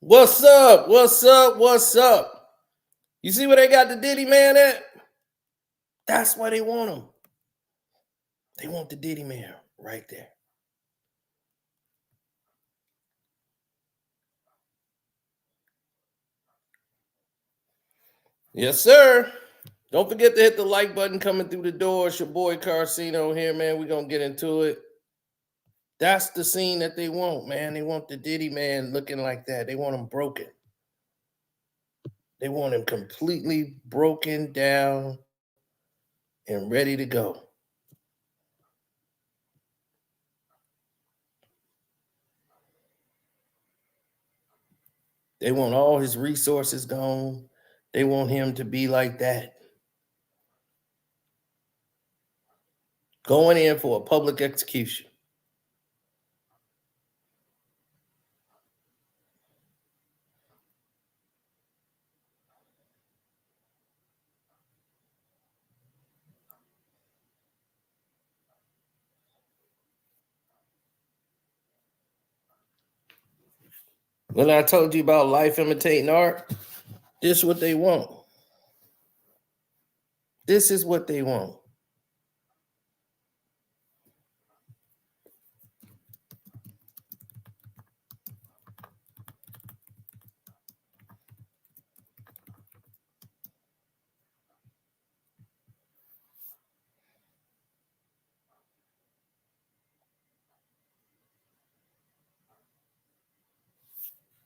What's up? What's up? What's up? You see where they got the Diddy man at? That's why they want him. They want the Diddy man right there. Yes, sir. Don't forget to hit the like button coming through the door. It's your boy Carcino here, man. We're going to get into it. That's the scene that they want, man. They want the Diddy man looking like that. They want him broken. They want him completely broken down and ready to go. They want all his resources gone. They want him to be like that. Going in for a public execution. When I told you about life imitating art, this is what they want. This is what they want.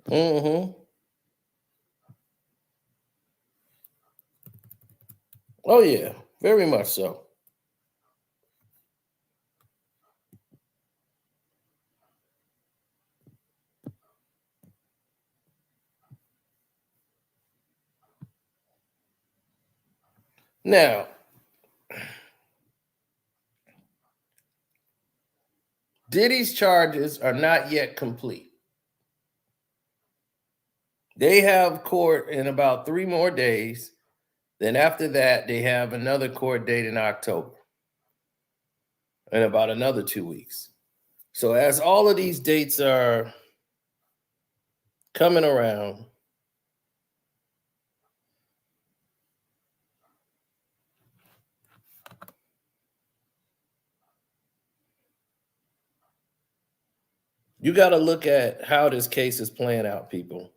Mm-hmm. Oh, yeah, very much so. Now, Diddy's charges are not yet complete. They have court in about 3 more days. Then after that, they have another court date in October. In about another 2 weeks. So as all of these dates are coming around, you got to look at how this case is playing out, people.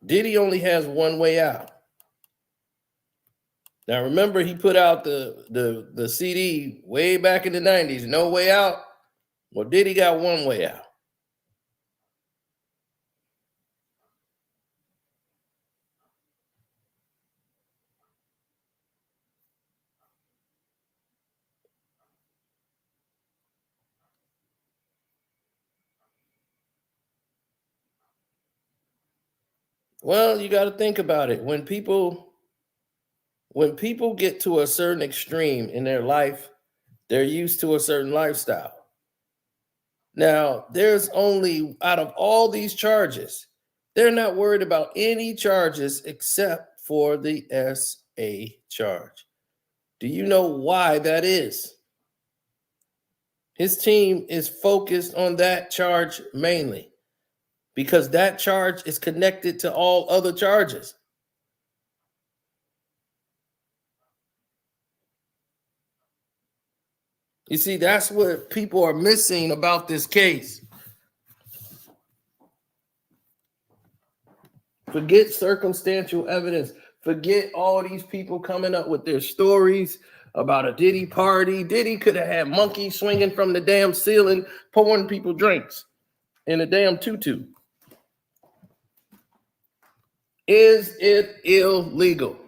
Diddy only has one way out. Now, remember, he put out the CD way back in the 90s, No Way Out. Well, Diddy got one way out. Well, you got to think about it. When people get to a certain extreme in their life, they're used to a certain lifestyle. Now, there's only, out of all these charges, they're not worried about any charges except for the SA charge. Do you know why that is? His team is focused on that charge mainly because that charge is connected to all other charges. You see, that's what people are missing about this case. Forget circumstantial evidence. Forget all these people coming up with their stories about a Diddy party. Diddy could have had monkeys swinging from the damn ceiling, pouring people drinks in a damn tutu. Is it illegal?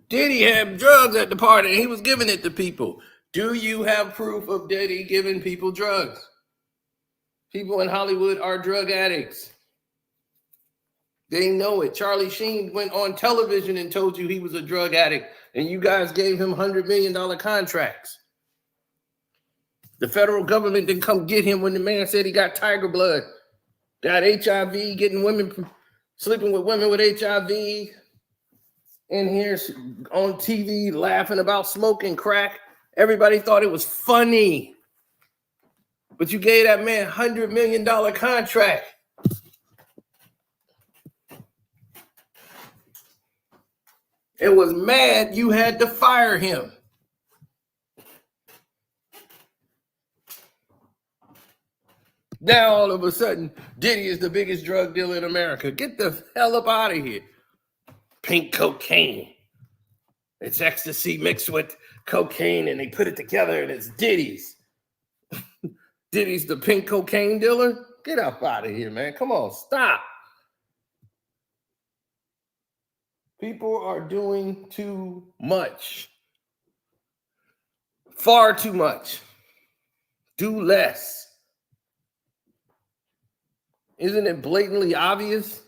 Diddy had drugs at the party and he was giving it to people. Do you have proof of Diddy giving people drugs? People in Hollywood are drug addicts. They know it. Charlie Sheen went on television and told you he was a drug addict, and you guys gave him $100 million contracts. The federal government didn't come get him when the man said he got tiger blood, got HIV, getting women, sleeping with women with HIV. in here on TV laughing about smoking crack. Everybody thought it was funny. But you gave that man $100 million contract. It was mad you had to fire him. Now all of a sudden, Diddy is the biggest drug dealer in America. Get the hell up out of here. Pink cocaine. It's ecstasy mixed with cocaine and they put it together and it's Diddy's. Diddy's the pink cocaine dealer? Get up out of here, man. Come on, stop. People are doing too much. Far too much. Do less. Isn't it blatantly obvious?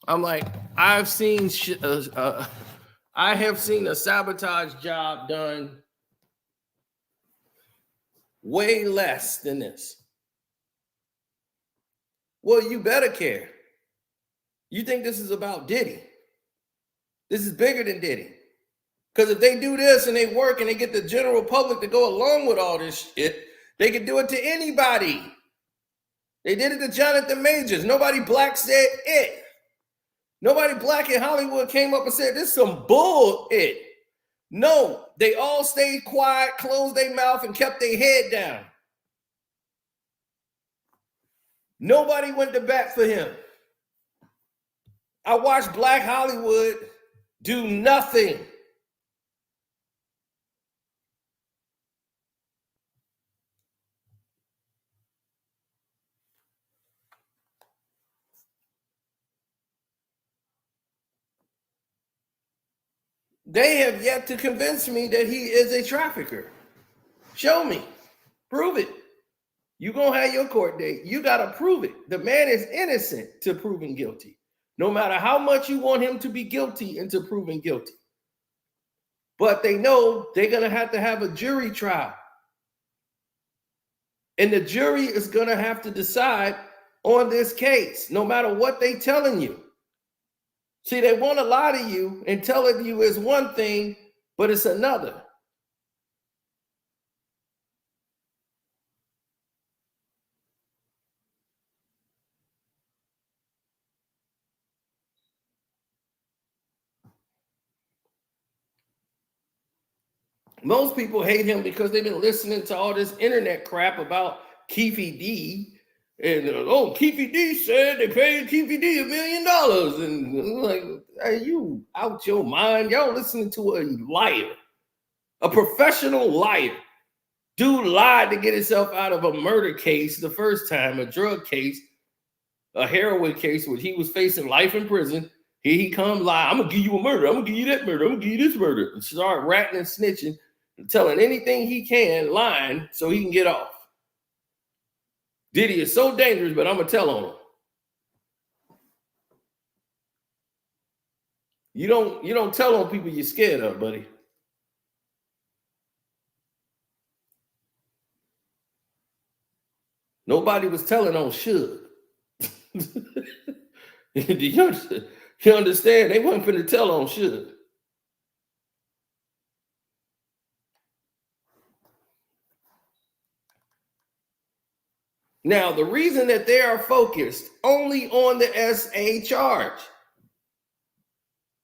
I'm like, I have seen a sabotage job done way less than this. Well, you better care. You think this is about Diddy? This is bigger than Diddy. Because if they do this and they work and they get the general public to go along with all this shit, they can do it to anybody. They did it to Jonathan Majors. Nobody black said it. Nobody black in Hollywood came up and said, this is some bull it. No, they all stayed quiet, closed their mouth, and kept their head down. Nobody went to bat for him. I watched Black Hollywood do nothing. They have yet to convince me that he is a trafficker. Show me. Prove it. You're going to have your court date. You got to prove it. The man is innocent to proving guilty. No matter how much you want him to be guilty into proving guilty. But they know they're going to have a jury trial. And the jury is going to have to decide on this case, no matter what they're telling you. See, they want to lie to you and tell it you is one thing, but it's another. Most people hate him because they've been listening to all this internet crap about Keefe D. And Keefe D said they paid Keefe D $1 million. And like, are you out your mind? Y'all listening to a liar, a professional liar. Dude lied to get himself out of a murder case the first time, a drug case, a heroin case where he was facing life in prison. Here he come lie. I'm gonna give you a murder. I'm gonna give you that murder. I'm gonna give you this murder. And start ratting and snitching, and telling anything he can, lying so he can get off. Diddy is so dangerous, but I'm gonna tell on him. You don't tell on people you're scared of, buddy. Nobody was telling on Suge. Do you understand? They weren't finna tell on Suge. Now, the reason that they are focused only on the SA charge,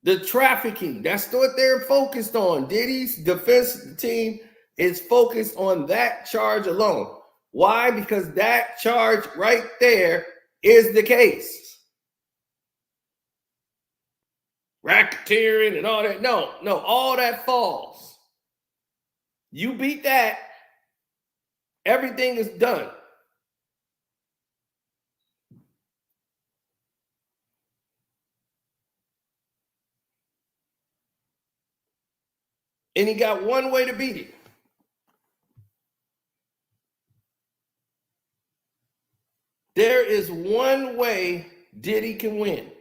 the trafficking, that's what they're focused on. Diddy's defense team is focused on that charge alone. Why? Because that charge right there is the case. Racketeering and all that. No, all that falls. You beat that, everything is done. And he got one way to beat it. There is one way Diddy can win.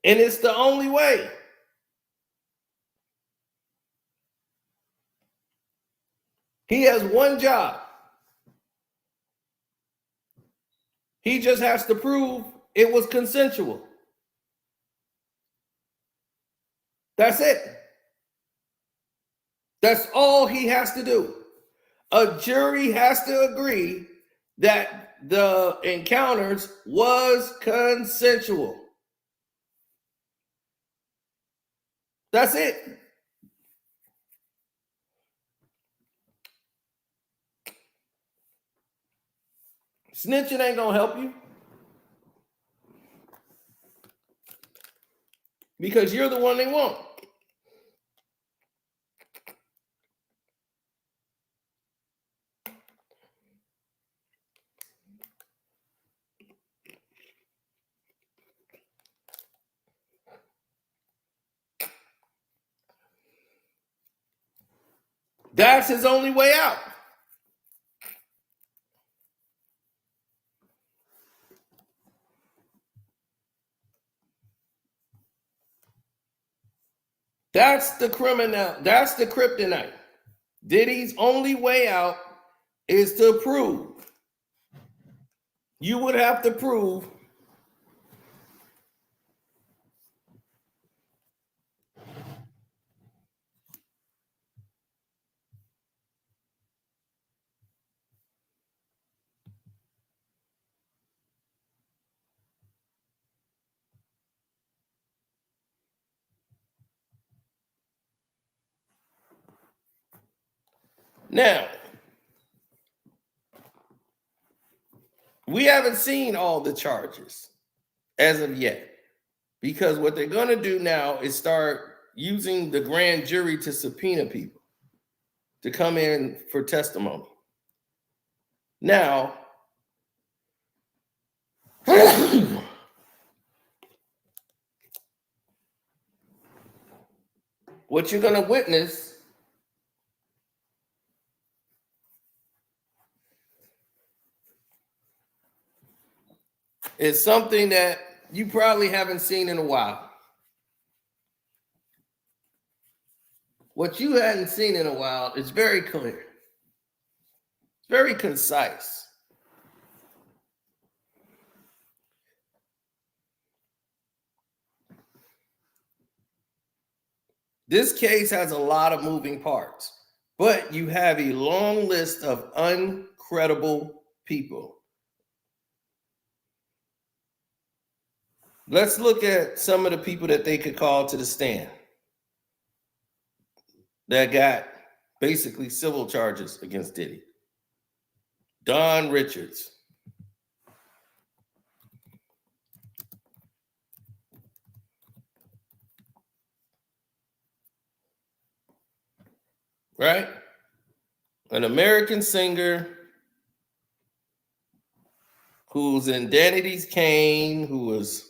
And it's the only way. He has one job. He just has to prove it was consensual. That's it. That's all he has to do. A jury has to agree that the encounters was consensual. That's it. Snitching ain't gonna help you because you're the one they want. That's his only way out. That's the criminal. That's the kryptonite. Diddy's only way out is to prove. You would have to prove now. We haven't seen all the charges as of yet because what they're going to do now is start using the grand jury to subpoena people to come in for testimony. Now, what you're going to witness is something that you probably haven't seen in a while. What you hadn't seen in a while is very clear. It's very concise. This case has a lot of moving parts, but you have a long list of uncredible people. Let's look at some of the people that they could call to the stand that got basically civil charges against Diddy. Don Richards. Right? An American singer who's in Danity's Kane, who was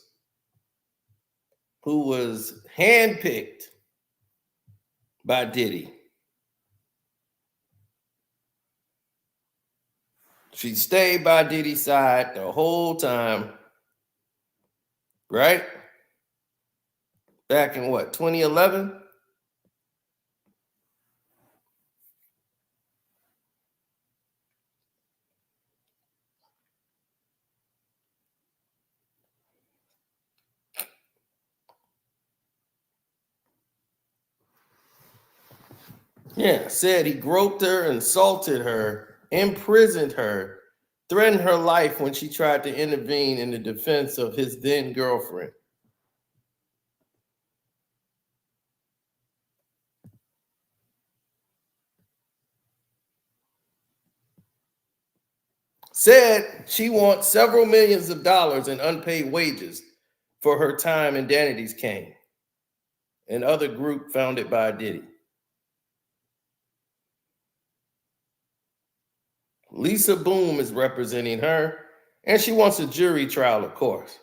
handpicked by Diddy. She stayed by Diddy's side the whole time, right? Back in what, 2011? Yeah, said he groped her, insulted her, imprisoned her, threatened her life when she tried to intervene in the defense of his then girlfriend. Said she wants several millions of dollars in unpaid wages for her time in Danity's Kane, another group founded by Diddy. Lisa Boom is representing her, and she wants a jury trial, of course.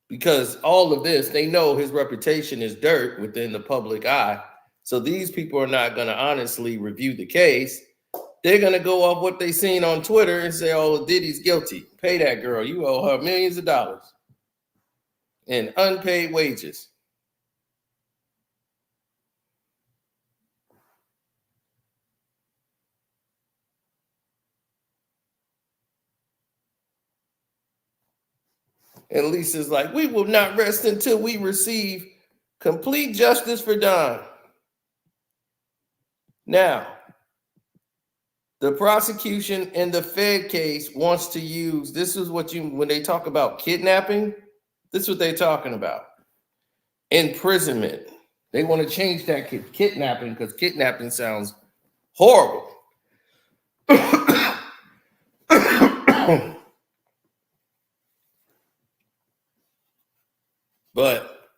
Because all of this, they know his reputation is dirt within the public eye. So these people are not going to honestly review the case. They're going to go off what they seen on Twitter and say, oh, Diddy's guilty. Pay that girl. You owe her millions of dollars in unpaid wages. And Lisa's like, we will not rest until we receive complete justice for Don. Now, the prosecution in the Fed case wants to use, this is what when they talk about kidnapping, this is what they're talking about. Imprisonment. They want to change that kidnapping because kidnapping sounds horrible. But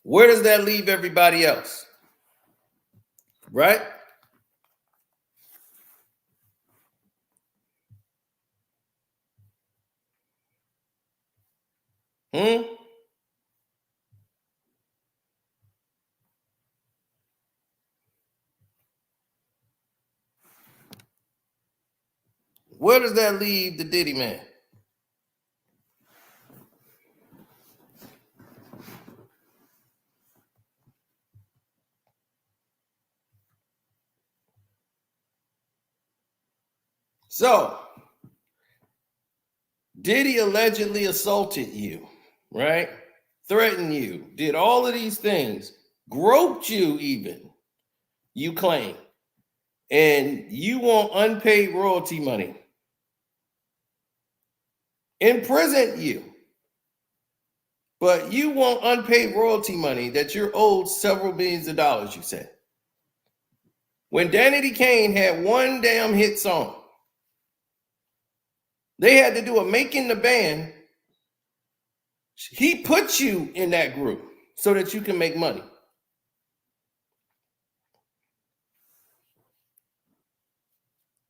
where does that leave everybody else? Right? Where does that leave the Diddy man? So, Diddy allegedly assaulted you, right? Threatened you, did all of these things, groped you even, you claim. And you want unpaid royalty money. Imprisoned you. But you want unpaid royalty money that you're owed several billions of dollars, you said. When Danity Kane had one damn hit song, they had to do a making the band. He put you in that group so that you can make money.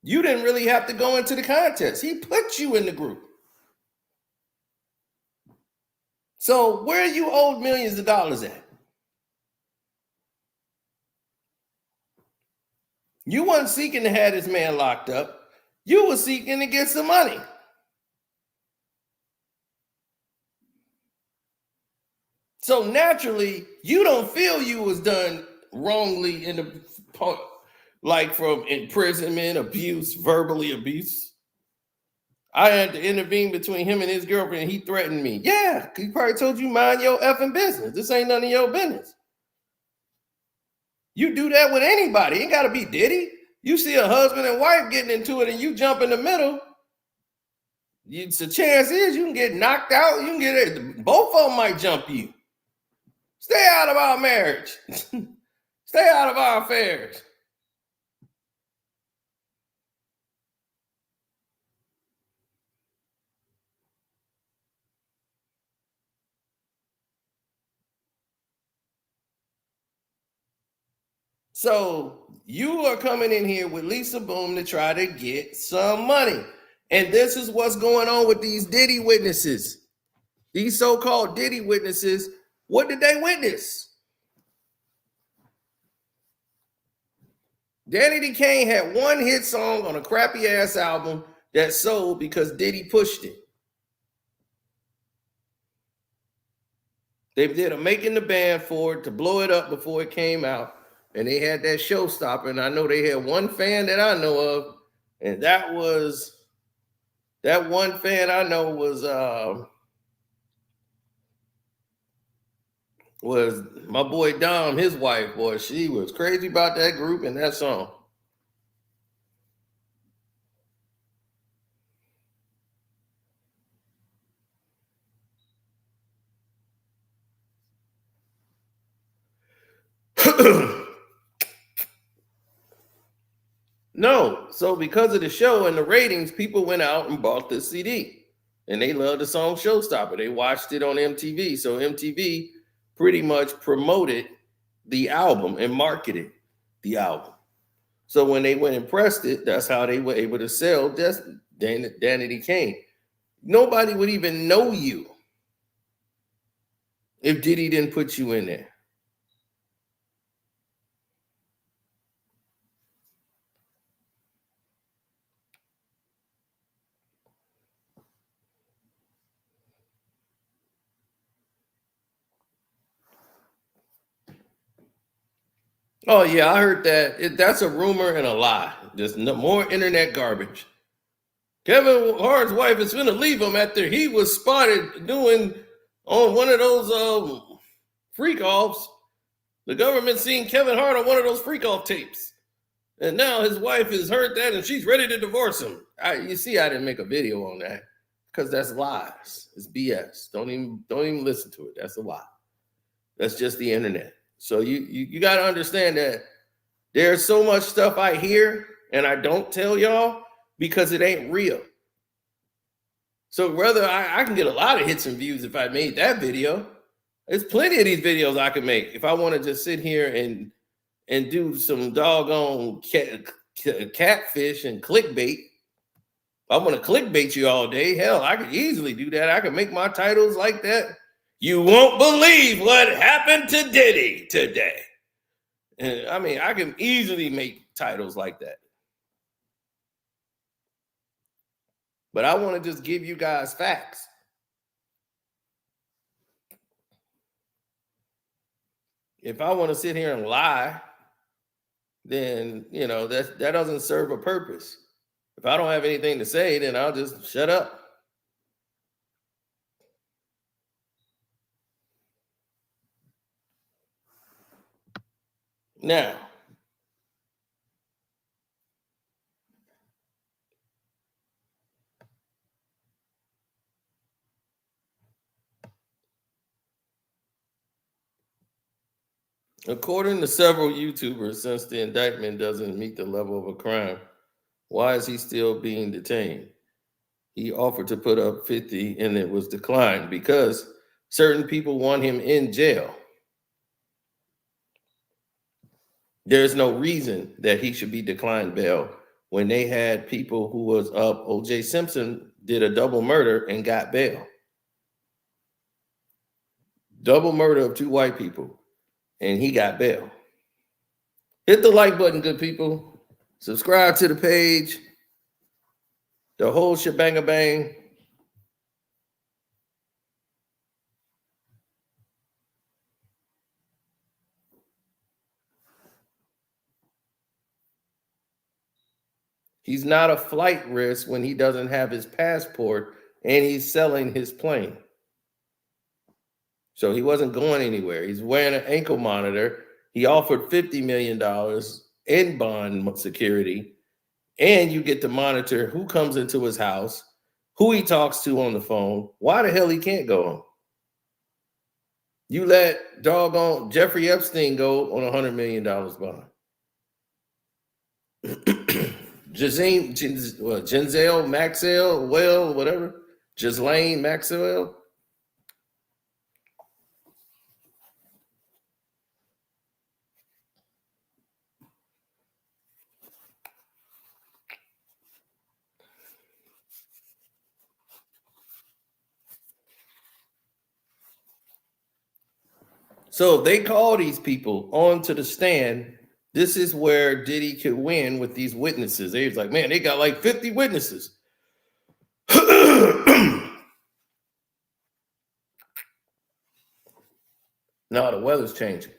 You didn't really have to go into the contest. He put you in the group. So where you owed millions of dollars at? You weren't seeking to have this man locked up. You were seeking to get some money. So naturally, you don't feel you was done wrongly in the like from imprisonment, abuse, verbally abuse. I had to intervene between him and his girlfriend. He threatened me. Yeah, he probably told you mind your effing business. This ain't none of your business. You do that with anybody. It ain't got to be Diddy. You see a husband and wife getting into it and you jump in the middle. The chance is you can get knocked out. You can get it. Both of them might jump you. Stay out of our marriage. Stay out of our affairs. So you are coming in here with Lisa Boom to try to get some money. And this is what's going on with these Diddy witnesses. These so-called Diddy witnesses, what did they witness? Danity Kane had one hit song on a crappy ass album that sold because Diddy pushed it. They did a making the band for it to blow it up before it came out. And they had that showstopper. And I know they had one fan that I know of. And that one fan I know was my boy Dom, his wife. Boy, she was crazy about that group and that song. No, so because of the show and the ratings, people went out and bought the CD, and they loved the song "Showstopper." They watched it on MTV, so MTV pretty much promoted the album and marketed the album. So when they went and pressed it, that's how they were able to sell Danity Kane. Nobody would even know you if Diddy didn't put you in there. Oh yeah, I heard that. That's a rumor and a lie. Just more internet garbage. Kevin Hart's wife is going to leave him after he was spotted doing on one of those freak offs. The government seen Kevin Hart on one of those freak off tapes. And now his wife has heard that and she's ready to divorce him. You see, I didn't make a video on that because that's lies. It's BS. Don't even listen to it. That's a lie. That's just the internet. So you got to understand that there's so much stuff I hear and I don't tell y'all because it ain't real. So whether I can get a lot of hits and views if I made that video. There's plenty of these videos I can make if I want to just sit here and do some doggone catfish and clickbait. I want to clickbait you all day. Hell, I could easily do that. I could make my titles like that. You won't believe what happened to Diddy today. And I mean, I can easily make titles like that. But I want to just give you guys facts. If I want to sit here and lie, then, that doesn't serve a purpose. If I don't have anything to say, then I'll just shut up. Now, according to several YouTubers, since the indictment doesn't meet the level of a crime, why is he still being detained? He offered to put up 50 and it was declined because certain people want him in jail. There's no reason that he should be declined bail when they had people who was up. O.J. Simpson did a double murder and got bail. Double murder of 2 white people, and he got bail. Hit the like button, good people. Subscribe to the page. The whole shebang-a-bang. He's not a flight risk when he doesn't have his passport and he's selling his plane. So he wasn't going anywhere. He's wearing an ankle monitor. He offered $50 million in bond security, and you get to monitor who comes into his house, who he talks to on the phone. Why the hell he can't go home? You let doggone Jeffrey Epstein go on $100 million bond. Giselle Maxwell, whatever. Ghislaine Maxwell. So they call these people onto the stand. This is where Diddy could win with these witnesses. They was like, man, they got like 50 witnesses. No, the weather's changing.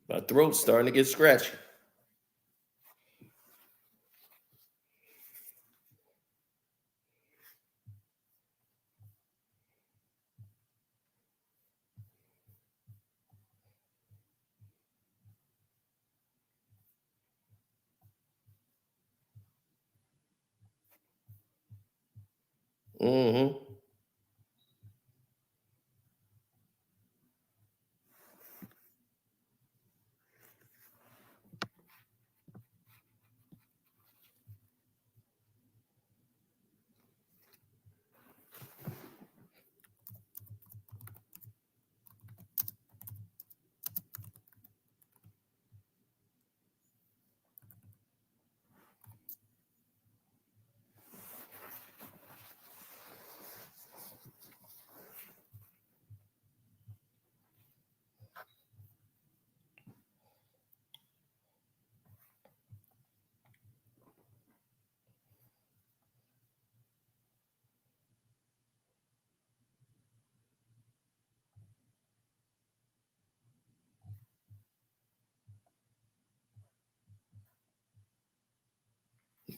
My throat's starting to get scratchy. Mm-hmm.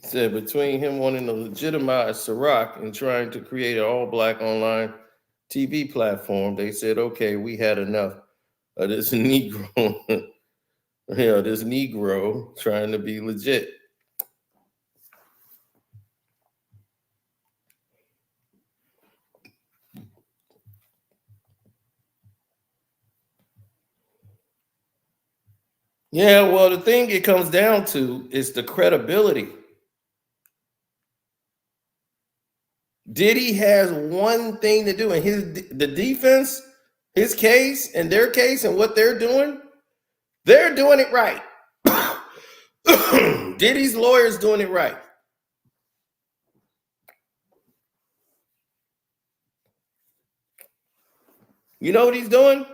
Said between him wanting to legitimize Ciroc and trying to create an all-black online TV platform, they said, okay, we had enough of this Negro, this Negro trying to be legit. Yeah, well, the thing it comes down to is the credibility. Diddy has one thing to do, and the defense, his case and their case and what they're doing it right. Diddy's lawyer's doing it right. You know what he's doing?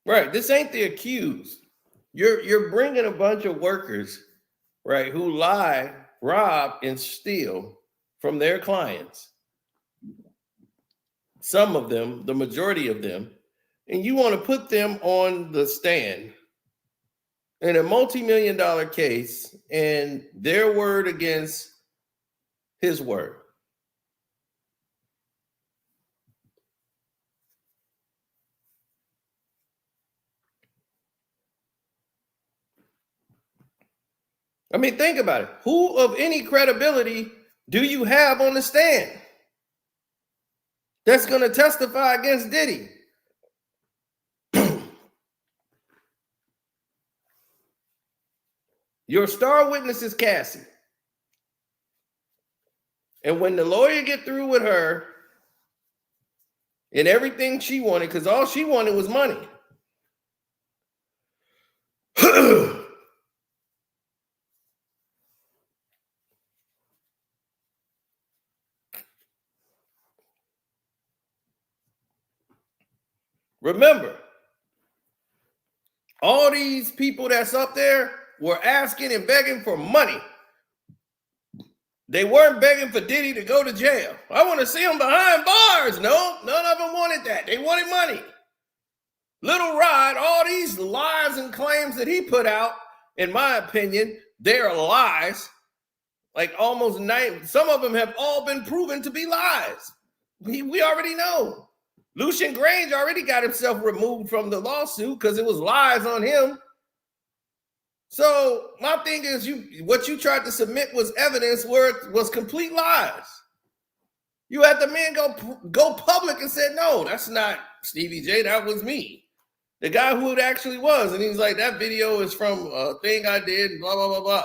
Right. This ain't the accused. You're bringing a bunch of workers, right, who lie, rob, and steal from their clients. Some of them, the majority of them, and you want to put them on the stand in a multi-million-dollar case and their word against his word. I mean, think about it. Who of any credibility do you have on the stand that's going to testify against Diddy? Your star witness is Cassie. And when the lawyer get through with her and everything she wanted, because all she wanted was money. Remember, all these people that's up there were asking and begging for money. They weren't begging for Diddy to go to jail. I want to see him behind bars. No, none of them wanted that. They wanted money. Little Rod, all these lies and claims that he put out, in my opinion, they're lies. Like almost 90, some of them have all been proven to be lies. We already know. Lucian Grange already got himself removed from the lawsuit because it was lies on him. So my thing is, what you tried to submit was evidence where it was complete lies. You had the man go public and said, no, that's not Stevie J, that was me. The guy who it actually was. And he's like, that video is from a thing I did, blah, blah, blah, blah.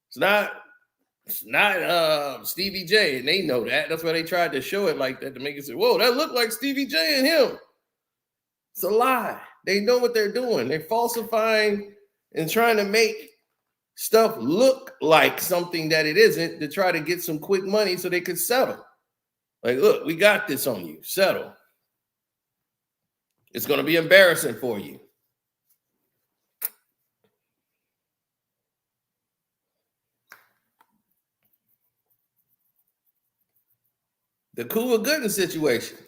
It's not Stevie J, and they know that. That's why they tried to show it like that to make it say, whoa, that looked like Stevie J and him. It's a lie. They know what they're doing. They're falsifying and trying to make stuff look like something that it isn't to try to get some quick money so they could settle. Like, look, we got this on you. Settle. It's going to be embarrassing for you. The Cuba Gooding situation,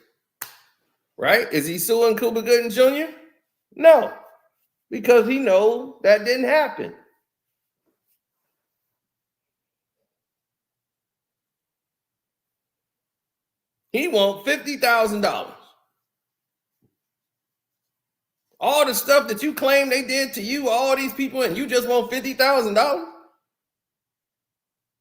right? Is he suing Cuba Gooding Jr.? No, because he knows that didn't happen. He wants $50,000. All the stuff that you claim they did to you, all these people, and you just want $50,000?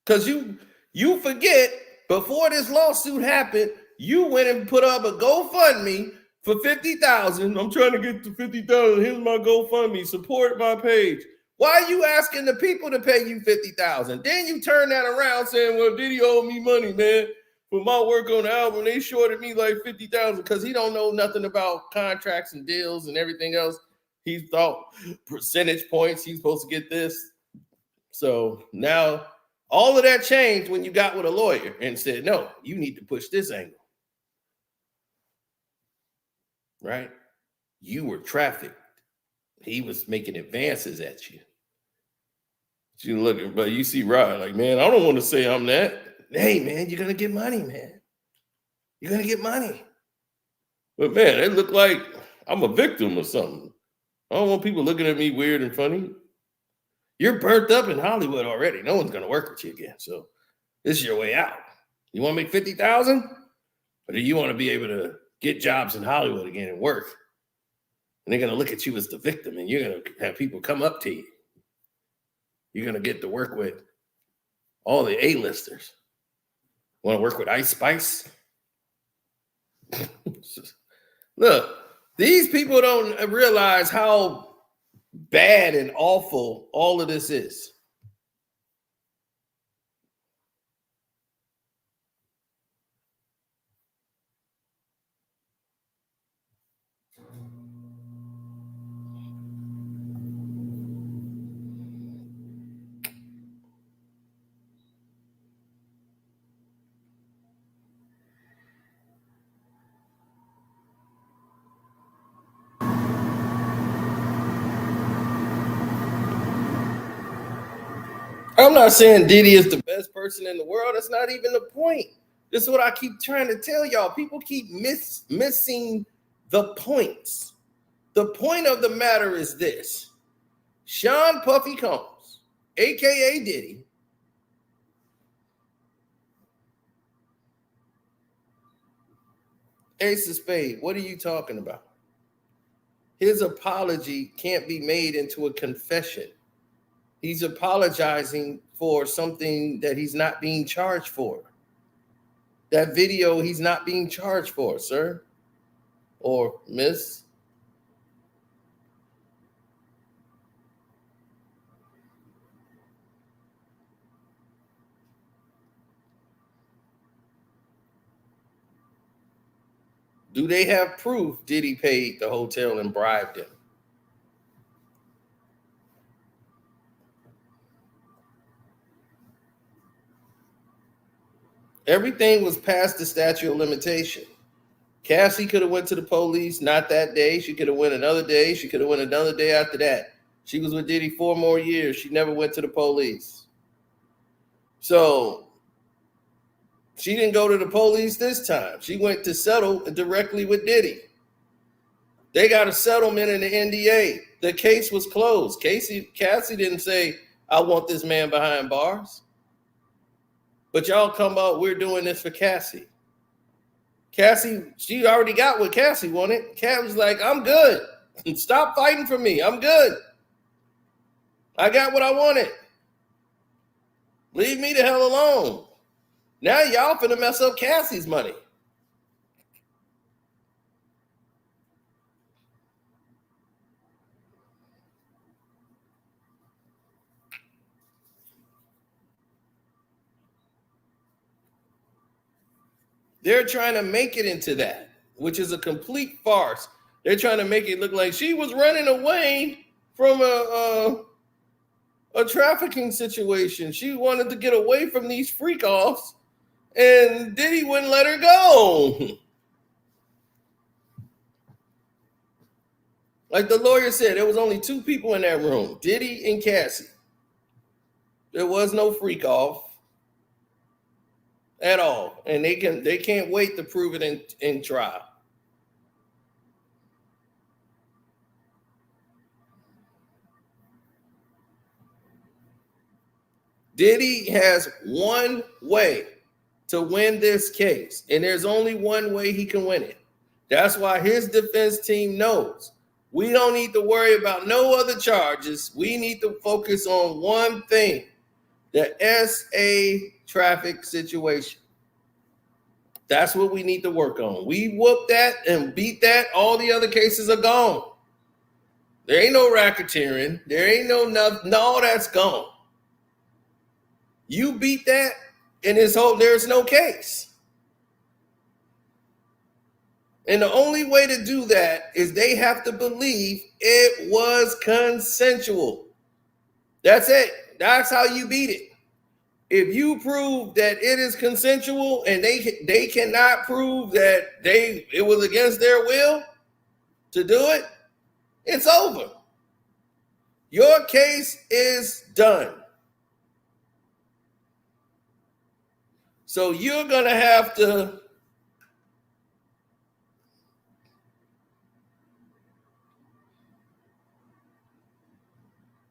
Because you forget, before this lawsuit happened, you went and put up a GoFundMe for $50,000. I'm trying to get to $50,000. Here's my GoFundMe. Support my page. Why are you asking the people to pay you $50,000? Then you turn that around saying, well, Diddy owed me money, man. For my work on the album, they shorted me like $50,000 because he don't know nothing about contracts and deals and everything else. He thought percentage points, he's supposed to get this. So now all of that changed when you got with a lawyer and said, no, you need to push this angle. Right? You were trafficked. He was making advances at you. You looking, but you see Rod like, man, I don't want to say I'm that. Hey, man, you're going to get money, man. You're going to get money. But, man, it looked like I'm a victim or something. I don't want people looking at me weird and funny. You're burnt up in Hollywood already. No one's gonna work with you again. So this is your way out. You want to make 50,000, or do you want to be able to get jobs in Hollywood again and work? And they're gonna look at you as the victim, and you're gonna have people come up to you. You're gonna get to work with all the A-listers. Want to work with Ice Spice? Look, these people don't realize how bad and awful all of this is. I'm not saying Diddy is the best person in the world. That's not even the point. This is what I keep trying to tell y'all. People keep missing the points. The point of the matter is this. Sean Puffy Combs, a.k.a. Diddy, Ace of Spade, what are you talking about? His apology can't be made into a confession. He's apologizing for something that he's not being charged for. That video he's not being charged for, sir or miss. Do they have proof Diddy paid the hotel and bribed him? Everything was past the statute of limitation. Cassie could have went to the police, not that day. She could have went another day. She could have went another day after that. She was with Diddy 4 more years. She never went to the police. So she didn't go to the police this time. She went to settle directly with Diddy. They got a settlement in the NDA. The case was closed. Cassie didn't say, I want this man behind bars. But y'all come out, we're doing this for Cassie. Cassie, she already got what Cassie wanted. Cassie was like, I'm good. Stop fighting for me. I'm good. I got what I wanted. Leave me the hell alone. Now y'all finna mess up Cassie's money. They're trying to make it into that, which is a complete farce. They're trying to make it look like she was running away from a trafficking situation. She wanted to get away from these freak offs, and Diddy wouldn't let her go. Like the lawyer said, there was only 2 people in that room, Diddy and Cassie. There was no freak off at all, and they can't wait to prove it in trial. Diddy has one way to win this case, and there's only one way he can win it. That's why his defense team knows we don't need to worry about no other charges. We need to focus on one thing, the SA traffic situation. That's what we need to work on. We whoop that and beat that. All the other cases are gone. There ain't no racketeering. There ain't no nothing. No, that's gone. You beat that, and there's no case. And the only way to do that is they have to believe it was consensual. That's it. That's how you beat it. If you prove that it is consensual and they cannot prove that it was against their will to do it, it's over. Your case is done. So you're going to have to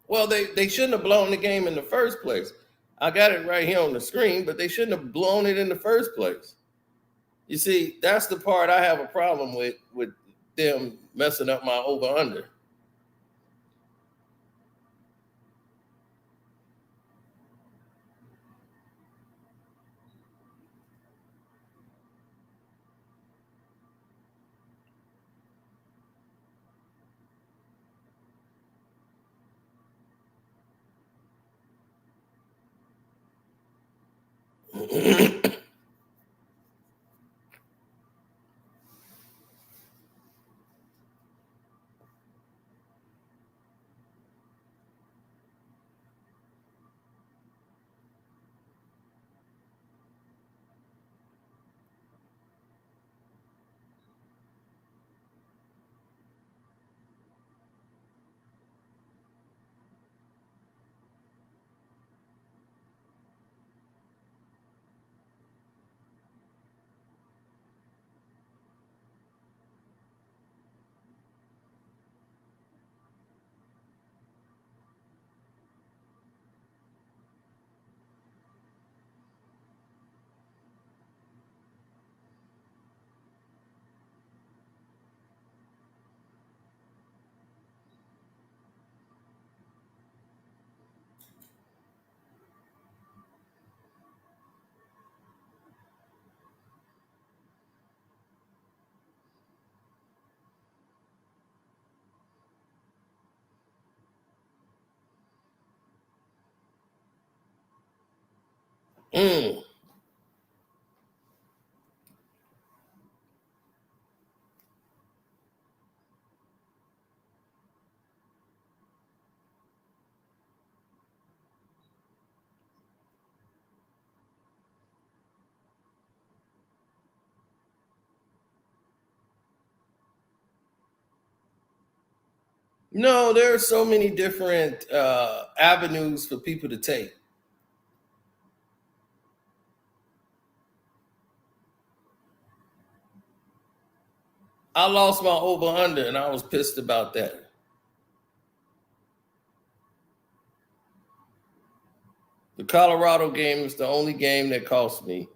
Well, they shouldn't have blown the game in the first place. I got it right here on the screen, but they shouldn't have blown it in the first place. You see, that's the part I have a problem with them messing up my over under. Mm. No, there are so many different avenues for people to take. I lost my over under, and I was pissed about that. The Colorado game is the only game that cost me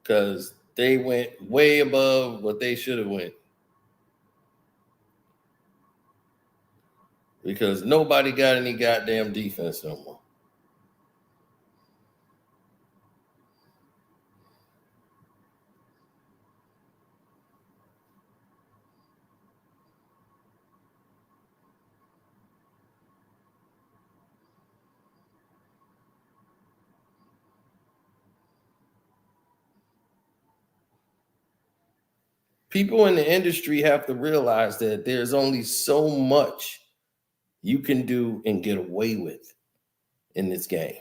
because they went way above what they should have went. Because nobody got any goddamn defense no more. People in the industry have to realize that there's only so much you can do and get away with in this game.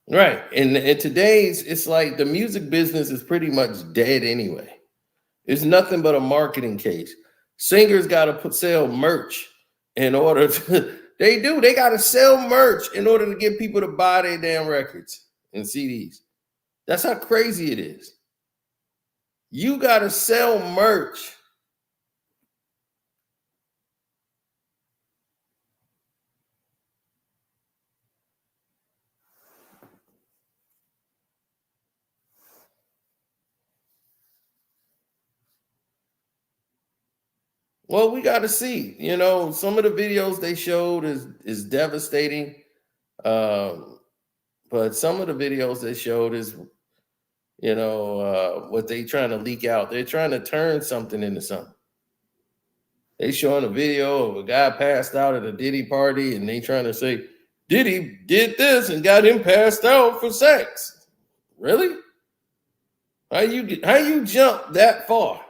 Right. And in today's, it's like the music business is pretty much dead anyway. It's nothing but a marketing case. Singers got to sell merch in order to, they do, they got to sell merch in order to get people to buy their damn records and CDs. That's how crazy it is. You got to sell merch. Well, we got to see. You know, some of the videos they showed is devastating, um, but some of the videos they showed is, what they trying to leak out. They're trying to turn something into something. They showing a video of a guy passed out at a Diddy party, and they trying to say Diddy did this and got him passed out for sex. Really? How you jump that far?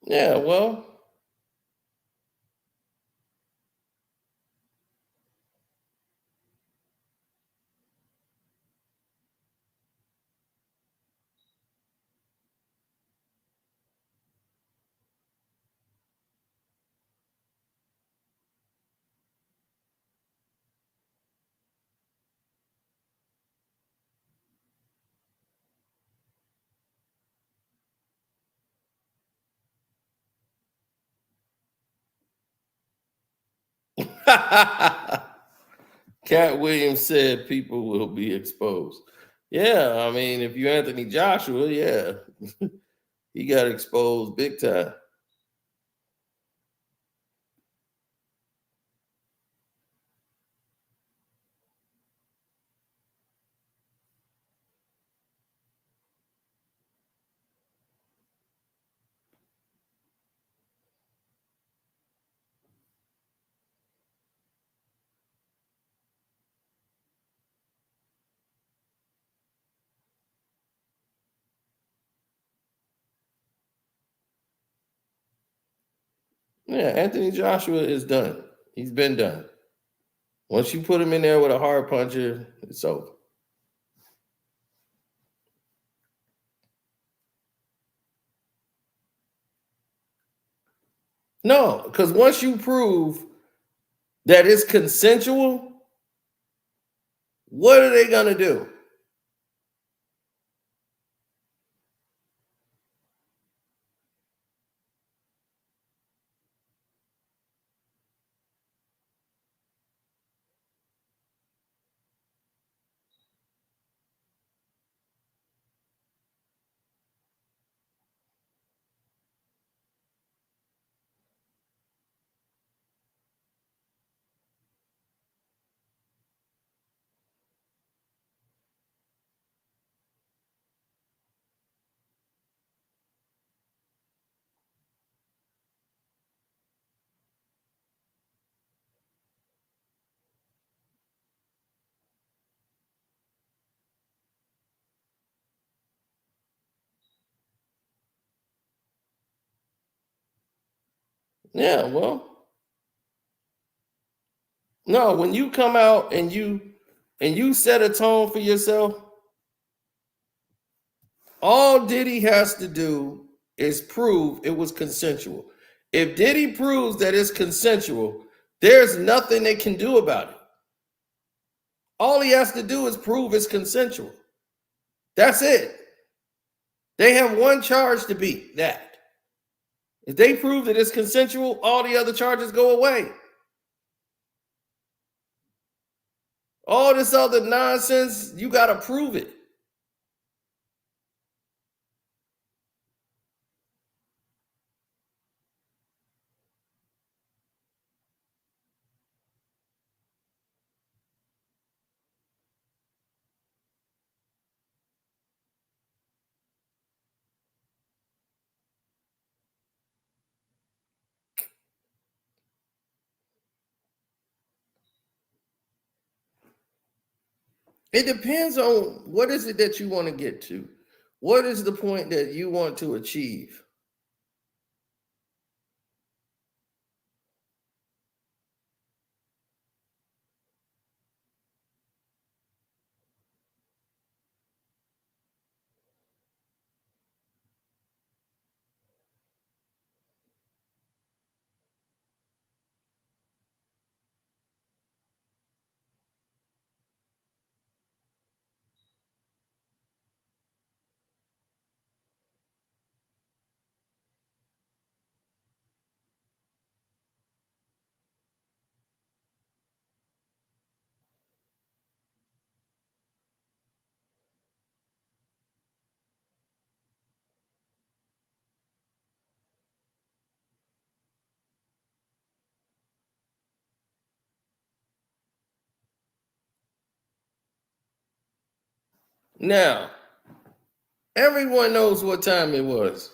Yeah, well, Cat Williams said people will be exposed. Yeah, I mean, if you Anthony Joshua, yeah, he got exposed big time. Yeah, Anthony Joshua is done. He's been done. Once you put him in there with a hard puncher, it's over. No, because once you prove that it's consensual, what are they gonna do? Yeah, well, no, when you come out and you set a tone for yourself, all Diddy has to do is prove it was consensual. If Diddy proves that it's consensual, there's nothing they can do about it. All he has to do is prove it's consensual. That's it. They have one charge to beat that. If they prove that it's consensual, all the other charges go away. All this other nonsense, you got to prove it. It depends on what is it that you want to get to. What is the point that you want to achieve? Now, everyone knows what time it was.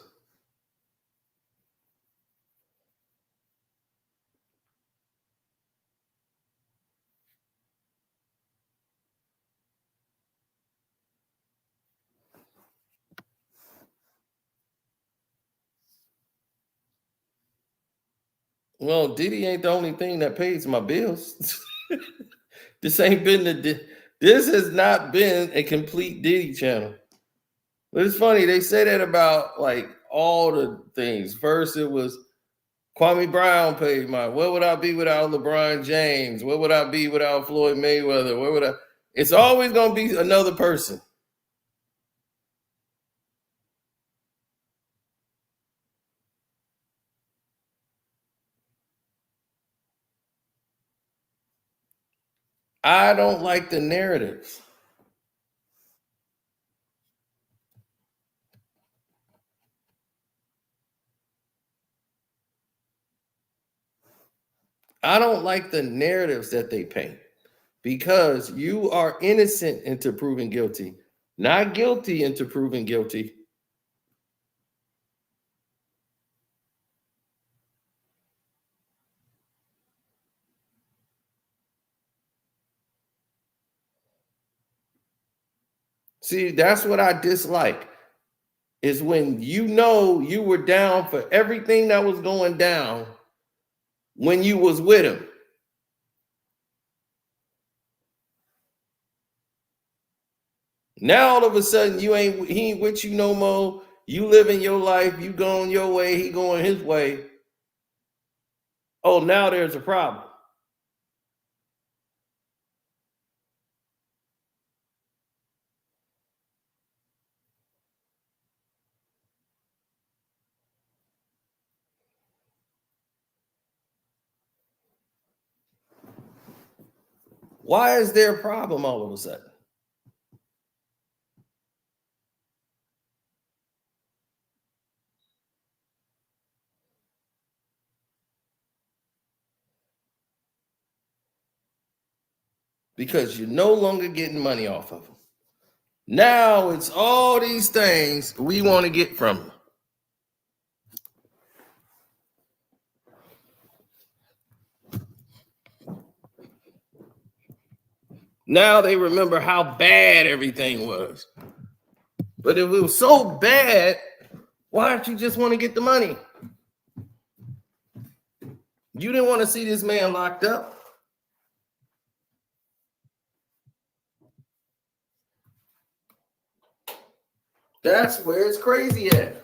Well, Diddy ain't the only thing that pays my bills. This ain't been this has not been a complete Diddy channel. But it's funny, they say that about like all the things. First it was Kwame Brown paid my. Where would I be without LeBron James? Where would I be without Floyd Mayweather? Where would I? It's always gonna be another person. I don't like the narratives. I don't like the narratives that they paint because you are innocent into proven guilty, not guilty into proven guilty. See, that's what I dislike is when you know you were down for everything that was going down when you was with him. Now all of a sudden he ain't with you no more. You living your life, you going your way, he going his way. Oh, now there's a problem. Why is there a problem all of a sudden? Because you're no longer getting money off of them. Now it's all these things we want to get from them. Now they remember how bad everything was. But if it was so bad, why don't you just want to get the money? You didn't want to see this man locked up. That's where it's crazy at.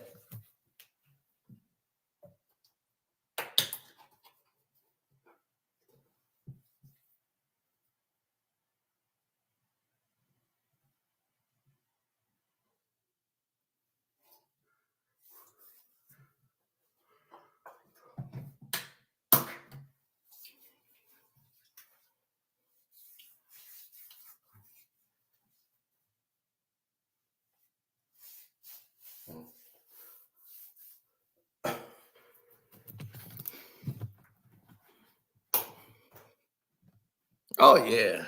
Oh, yeah.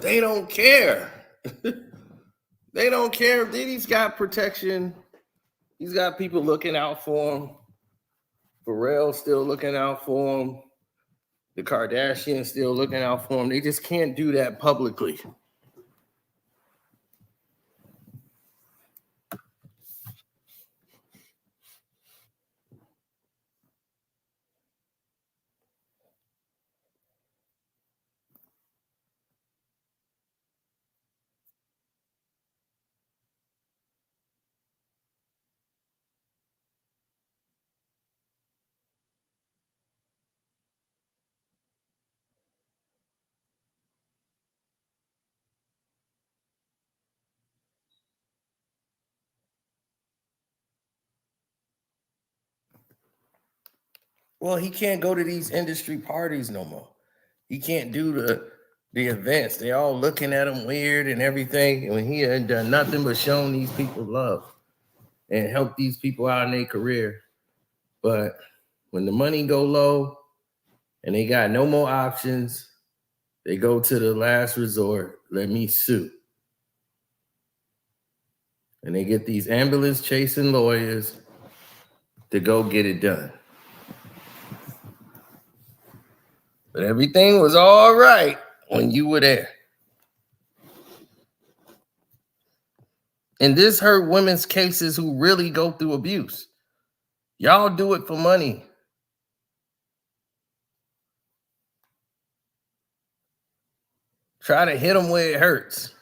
They don't care. They don't care. Diddy's got protection. He's got people looking out for him. Pharrell's still looking out for him. The Kardashians still looking out for him. They just can't do that publicly. Well, he can't go to these industry parties no more. He can't do the events. They all looking at him weird and everything. When he had done nothing but shown these people love and help these people out in their career. But when the money go low and they got no more options, they go to the last resort. Let me sue. And they get these ambulance chasing lawyers to go get it done. But everything was all right when you were there. And this hurt women's cases who really go through abuse. Y'all do it for money. Try to hit them where it hurts.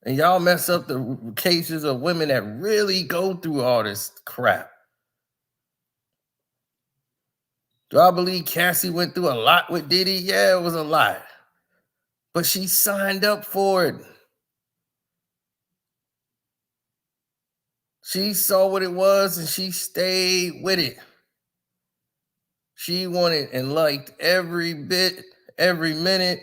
And y'all mess up the cases of women that really go through all this crap. Do I believe Cassie went through a lot with Diddy? Yeah, it was a lot. But she signed up for it. She saw what it was and she stayed with it. She wanted and liked every bit, every minute.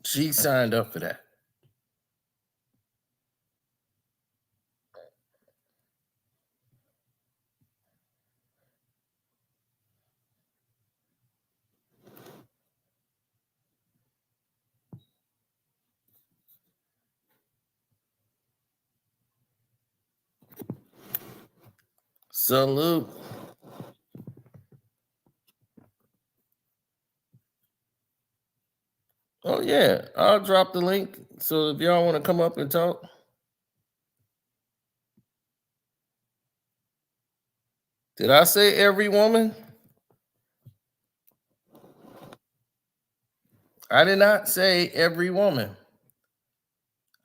She signed up for that. Salute. Oh, yeah. I'll drop the link. So if y'all want to come up and talk. Did I say every woman? I did not say every woman.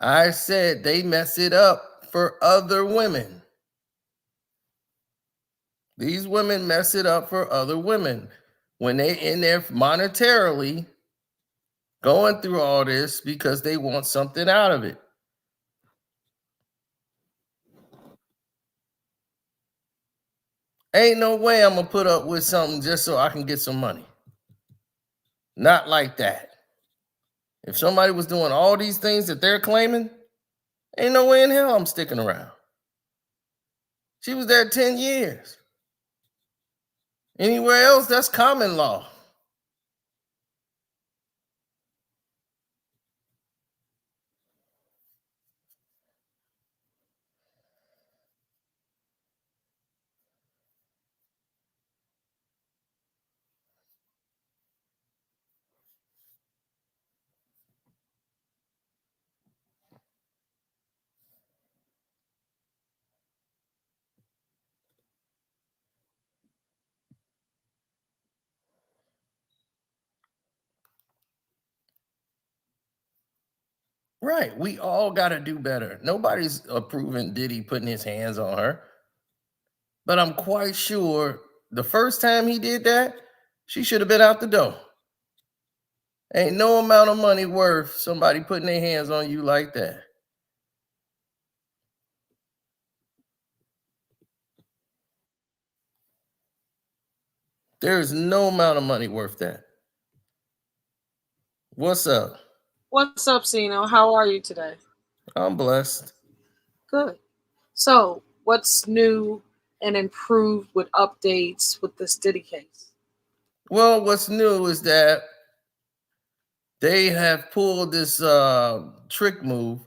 I said they mess it up for other women. These women mess it up for other women when they in there monetarily going through all this because they want something out of it. Ain't no way I'm gonna put up with something just so I can get some money. Not like that. If somebody was doing all these things that they're claiming, ain't no way in hell I'm sticking around. She was there 10 years. Anywhere else, that's common law. Right. We all got to do better. Nobody's approving Diddy putting his hands on her. But I'm quite sure the first time he did that, she should have been out the door. Ain't no amount of money worth somebody putting their hands on you like that. There is no amount of money worth that. What's up? What's up, Sino? How are you today? I'm blessed. Good. So, what's new and improved with updates with this Diddy case? Well, what's new is that they have pulled this trick move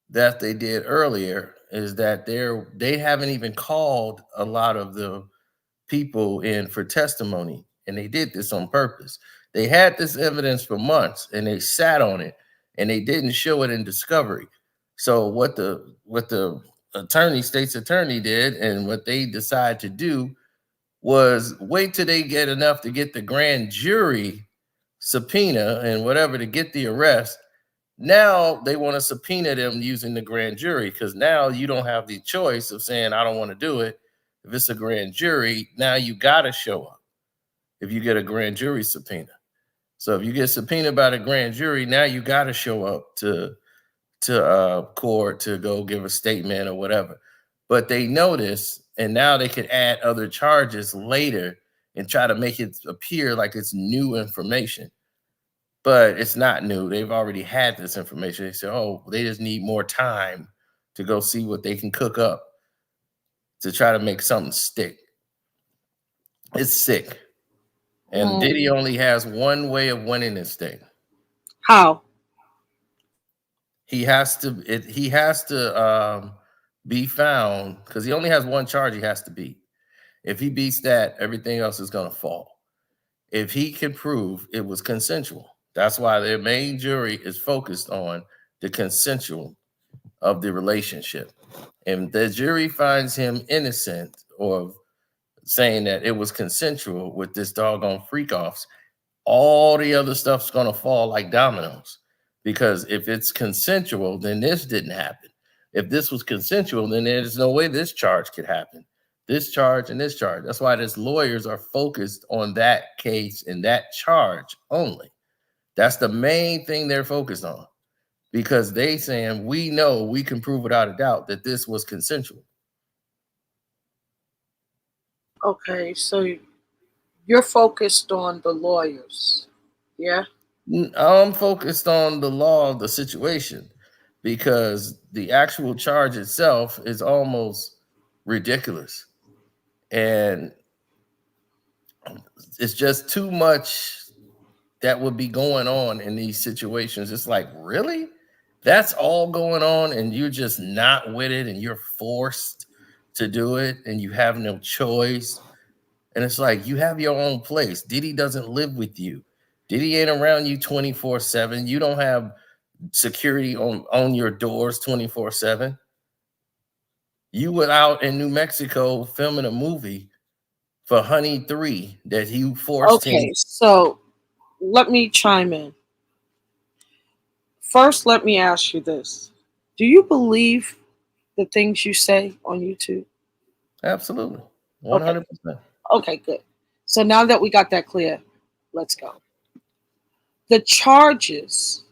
that they did earlier. Is that they haven't even called a lot of the people in for testimony, and they did this on purpose. They had this evidence for months, and they sat on it, and they didn't show it in discovery. So what the state's attorney did, and what they decided to do was wait till they get enough to get the grand jury subpoena and whatever to get the arrest. Now they want to subpoena them using the grand jury because now you don't have the choice of saying, I don't want to do it. If it's a grand jury, now you got to show up if you get a grand jury subpoena. So if you get subpoenaed by the grand jury, now you got to show up to court to go give a statement or whatever. But they know this, and now they could add other charges later and try to make it appear like it's new information. but it's not new. They've already had this information. They said, oh, they just need more time to go see what they can cook up to try to make something stick. It's sick. And Diddy Mm. only has one way of winning this thing. How? He has to be found because he only has one charge he has to beat. If he beats that, everything else is going to fall. If he can prove it was consensual, that's why their main jury is focused on the consensual of the relationship. If the jury finds him innocent or saying that it was consensual with this doggone freak offs, all the other stuff's going to fall like dominoes. Because if it's consensual, then this didn't happen. If this was consensual, then there's no way this charge could happen. This charge and this charge. That's why these lawyers are focused on that case and that charge only. That's the main thing they're focused on because they saying we know we can prove without a doubt that this was consensual. Okay, so you're focused on the lawyers. Yeah. I'm focused on the law of the situation because the actual charge itself is almost ridiculous. And it's just too much that would be going on in these situations. It's like, really? That's all going on, and you're just not with it, and you're forced to do it, and you have no choice. And it's like, you have your own place. Diddy doesn't live with you. Diddy ain't around you 24/7. You don't have security on your doors 24/7. You were out in New Mexico filming a movie for Honey 3 that you forced him. Okay, so let me chime in. First, let me ask you this. Do you believe the things you say on YouTube? Absolutely. Okay. 100%. Okay, good. So now that we got that clear, let's go. The charges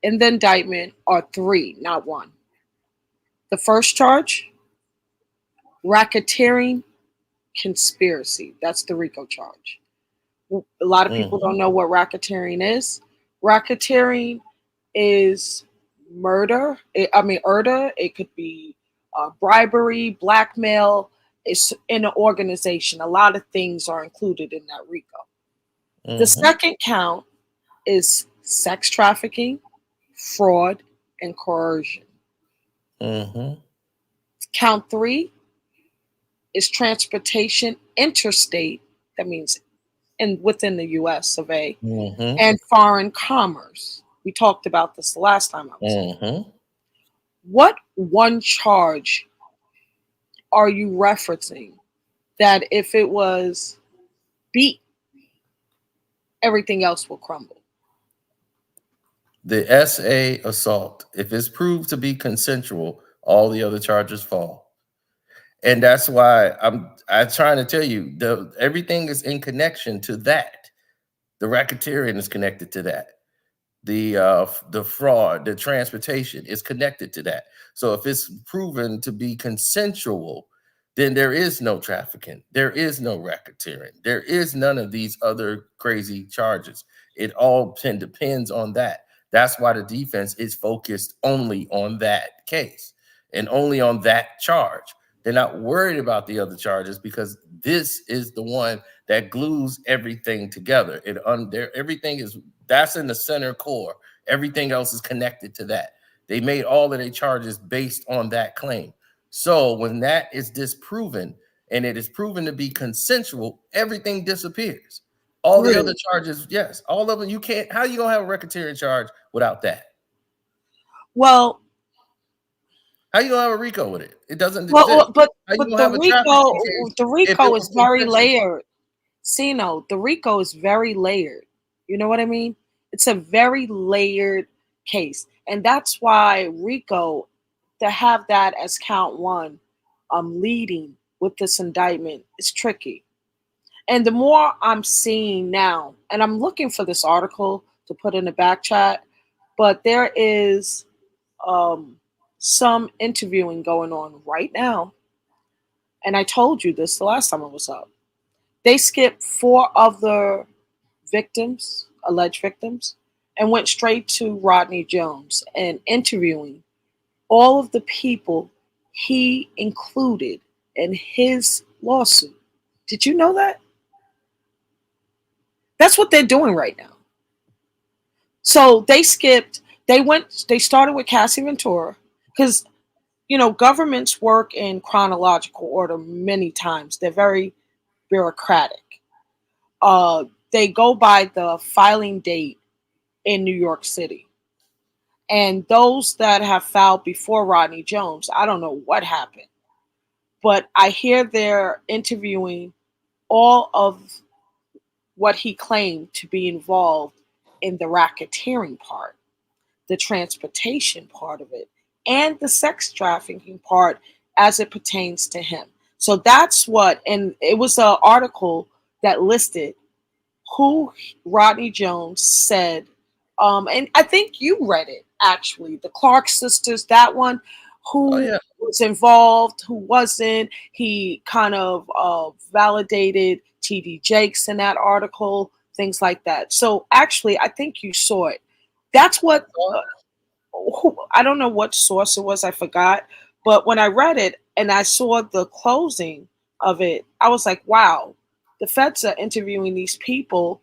in the indictment are three, not one. The first charge, racketeering conspiracy. That's the RICO charge. A lot of people Mhm. don't know what racketeering is. Racketeering is murder. Murder. It could be bribery, blackmail. It's in an organization. A lot of things are included in that RICO. The Mhm. second count is sex trafficking, fraud, and coercion. Mhm. Count three is transportation interstate. That means within the U.S. of A. Mhm. And foreign commerce. We talked about this the last time I was on. Mhm. What one charge are you referencing that if it was beat, everything else will crumble? The SA assault, if it's proved to be consensual, all the other charges fall. And that's why I'm trying to tell you everything is in connection to that. The racketeering is connected to that. The fraud, the transportation is connected to that. So if it's proven to be consensual, then there is no trafficking, there is no racketeering, there is none of these other crazy charges. It all depends on that. That's why the defense is focused only on that case and only on that charge. They're not worried about the other charges because this is the one that glues everything together. Everything is that's in the center core. Everything else is connected to that. They made all of their charges based on that claim. So when that is disproven and it is proven to be consensual, everything disappears. All the other Really? charges, yes, all of them. You can't. How you gonna have a racketeering charge without that? Well, How you gonna have a RICO with it? It doesn't well, exist. but How you but gonna have a trafficking case The if it RICO was is very consensual? layered. Sino, the RICO is very layered. You know what I mean? It's a very layered case. And that's why RICO, to have that as count one, leading with this indictment is tricky. And the more I'm seeing now, and I'm looking for this article to put in the back chat, but there is um, some interviewing going on right now. And I told you this the last time I was up. They skipped four of the victims, alleged victims, and went straight to Rodney Jones and interviewing all of the people he included in his lawsuit. Did you know that? That's what they're doing right now. So they started with Cassie Ventura because, governments work in chronological order many times. They're very bureaucratic. They go by the filing date in New York City. And those that have filed before Rodney Jones, I don't know what happened, but I hear they're interviewing all of what he claimed to be involved in the racketeering part, the transportation part of it, and the sex trafficking part as it pertains to him. So that's what, and it was an article that listed who Rodney Jones said, and I think you read it actually, the Clark sisters, that one, who was involved, who wasn't. He kind of validated TD Jakes in that article, things like that. So actually, I think you saw it. That's what, I don't know what source it was, I forgot. But when I read it and I saw the closing of it, I was like, wow, the feds are interviewing these people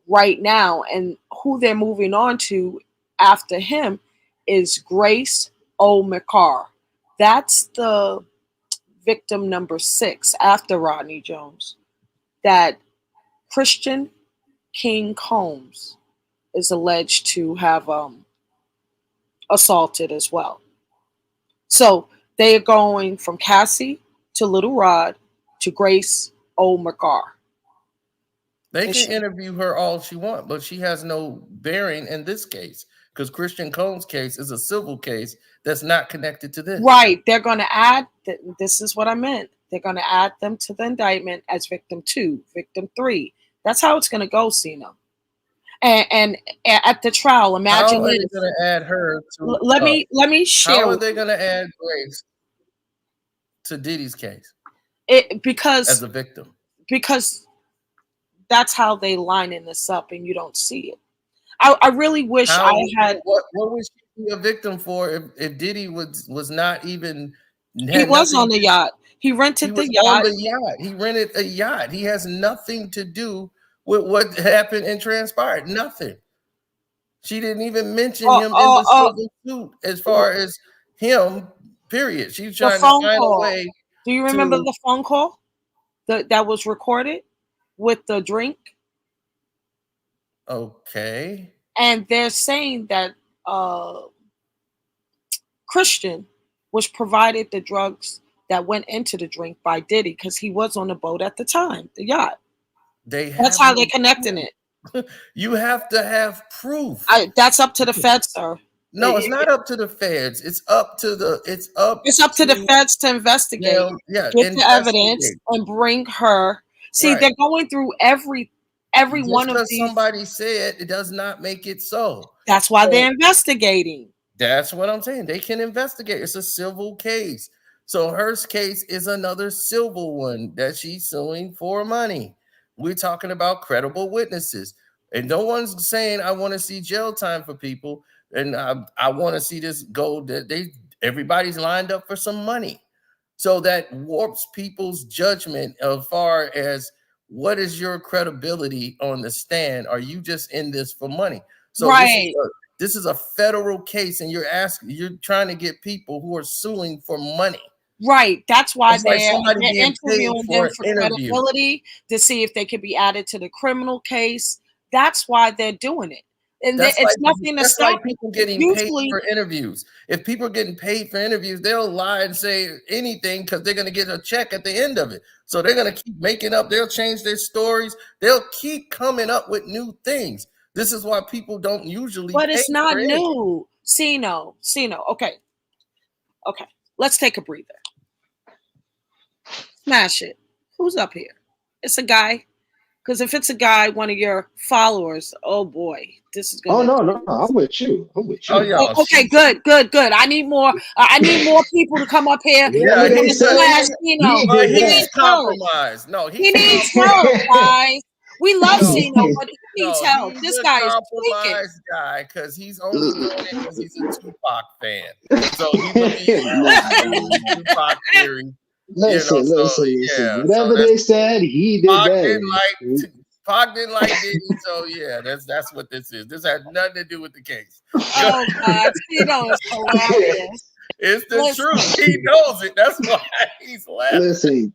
right now, and who they're moving on to after him is Grace O. McCarr. That's the victim number 6 after Rodney Jones, that Christian King Combs is alleged to have assaulted as well. So they are going from Cassie to Little Rod to Grace O. McCarr. They can interview her all she wants, but she has no bearing in this case because Christian Combs' case is a civil case that's not connected to this. Right. They're going to add, this is what I meant. They're going to add them to the indictment as victim 2, victim 3. That's how it's going to go, Sino. And at the trial, imagine how are they going to add her to? Let me share. How are they going to add Grace to Diddy's case? Because as a victim. Because that's how they lining this up, and you don't see it. I really wish I had. What would she be a victim for if Diddy was not even? He was on the yacht. He rented the yacht. On the yacht. He rented a yacht. He has nothing to do with what happened and transpired. Nothing. She didn't even mention him in the civil suit as far as him. Period. She's trying to find a way. Do you remember the phone call that was recorded with the drink? Okay. And they're saying that Christian was provided the drugs that went into the drink by Diddy because he was on the boat at the time, the yacht. That's how they're connecting it. You have to have proof. That's up to the feds, sir. No, it's not up to the feds. It's up to the feds to investigate, get the evidence, and bring her. See, they're going through every one of these. Somebody said it does not make it so. That's why they're investigating. That's what I'm saying. They can investigate. It's a civil case. So her case is another civil one that she's suing for money. We're talking about credible witnesses. And no one's saying I want to see jail time for people. And I want to see this go that everybody's lined up for some money. So that warps people's judgment as far as what is your credibility on the stand? Are you just in this for money? So this is a federal case, and you're trying to get people who are suing for money. Right. That's why they're interviewing them for credibility to see if they could be added to the criminal case. That's why they're doing it. And it's nothing to stop. Like people getting paid for interviews. If people are getting paid for interviews, they'll lie and say anything because they're going to get a check at the end of it. So they're going to keep making up. They'll change their stories. They'll keep coming up with new things. This is why people don't usually. But it's not new. Sino. Okay. Let's take a breather. Smash it. Who's up here? It's a guy. Because if it's a guy, one of your followers, oh boy, this is going. Oh no, I'm with you. Oh, okay, good. I need more. People to come up here. Yeah, he needs compromise. No, he needs help, guys. We love Sino, but needs No, help. he's This a guy is tweaking. compromised guy because he's only doing it because he's a Tupac fan. So he believes in all the Tupac theory. Listen, So listen, listen. yeah, so Whatever that's they said, he did Pac didn't that. like Pac didn't like Diddy. So yeah, that's what this is. This had nothing to do with the case. Oh God, Cino is hilarious. It's the Listen. truth. He knows it. That's why he's laughing.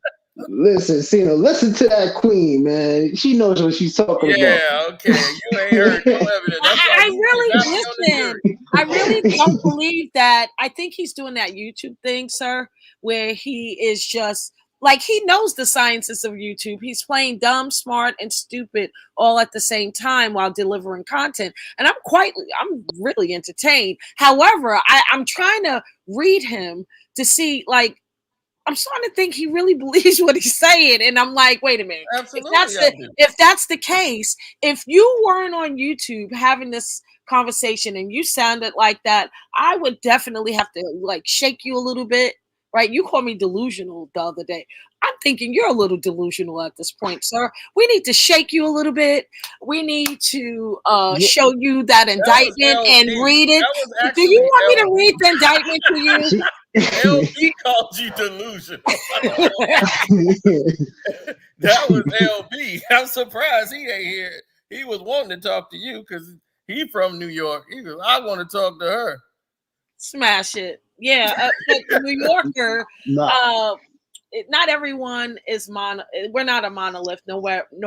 Listen, Cena, listen to that queen, man. She knows what she's talking about. Yeah, okay. You ain't heard no evidence. That's why I you should really not be on the listen. jury. I really don't believe that. I think he's doing that YouTube thing, sir, where he is just like he knows the sciences of YouTube. He's playing dumb, smart, and stupid all at the same time while delivering content. And I'm really entertained. However, I'm trying to read him to see like I'm starting to think he really believes what he's saying, and I'm like, wait a minute. Absolutely, If that's the case, if you weren't on YouTube having this conversation and you sounded like that, I would definitely have to like shake you a little bit, right? You called me delusional the other day. I'm thinking you're a little delusional at this point, sir. We need to shake you a little bit. We need to show you that indictment and read it. Do you want me to read the indictment to you? LB called you delusional. That was LB. I'm surprised he ain't here. He was wanting to talk to you because he from New York. He goes, I want to talk to her. Smash it. Yeah, but the New Yorker, not everyone is we're not a monolith no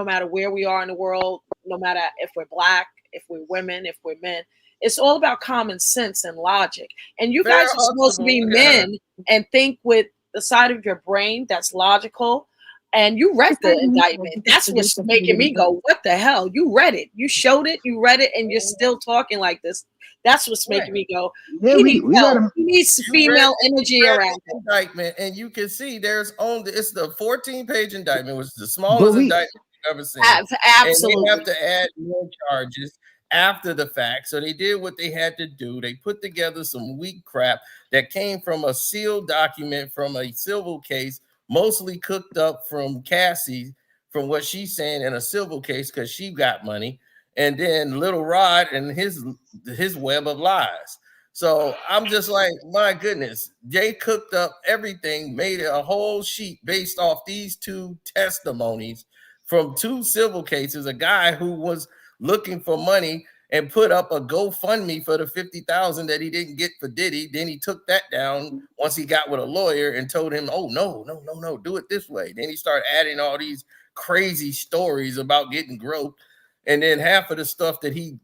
matter where we are in the world, no matter if we're black, if we're women, if we're men. It's all about common sense and logic. And you guys are supposed to be men and think with the side of your brain that's logical. And you read the indictment. That's what's making me go, what the hell? You read it. You showed it. You read it. And you're still talking like this. That's what's making me go, yeah, he needs help. gotta, He needs female energy around him. Indictment, and you can see it's the 14-page indictment, which is the smallest indictment you've ever seen. Absolutely. And they have to add more charges after the fact. So they did what they had to do. They put together some weak crap that came from a sealed document from a civil case, mostly cooked up from Cassie, from what she's saying in a civil case because she got money, and then Little Rod and his web of lies. So I'm just like, my goodness, they cooked up everything, made a whole sheet based off these two testimonies from two civil cases. A guy who was looking for money and put up a GoFundMe for the $50,000 that he didn't get for Diddy. Then he took that down once he got with a lawyer and told him, oh, no, do it this way. Then he started adding all these crazy stories about getting groped. And then half of the stuff that he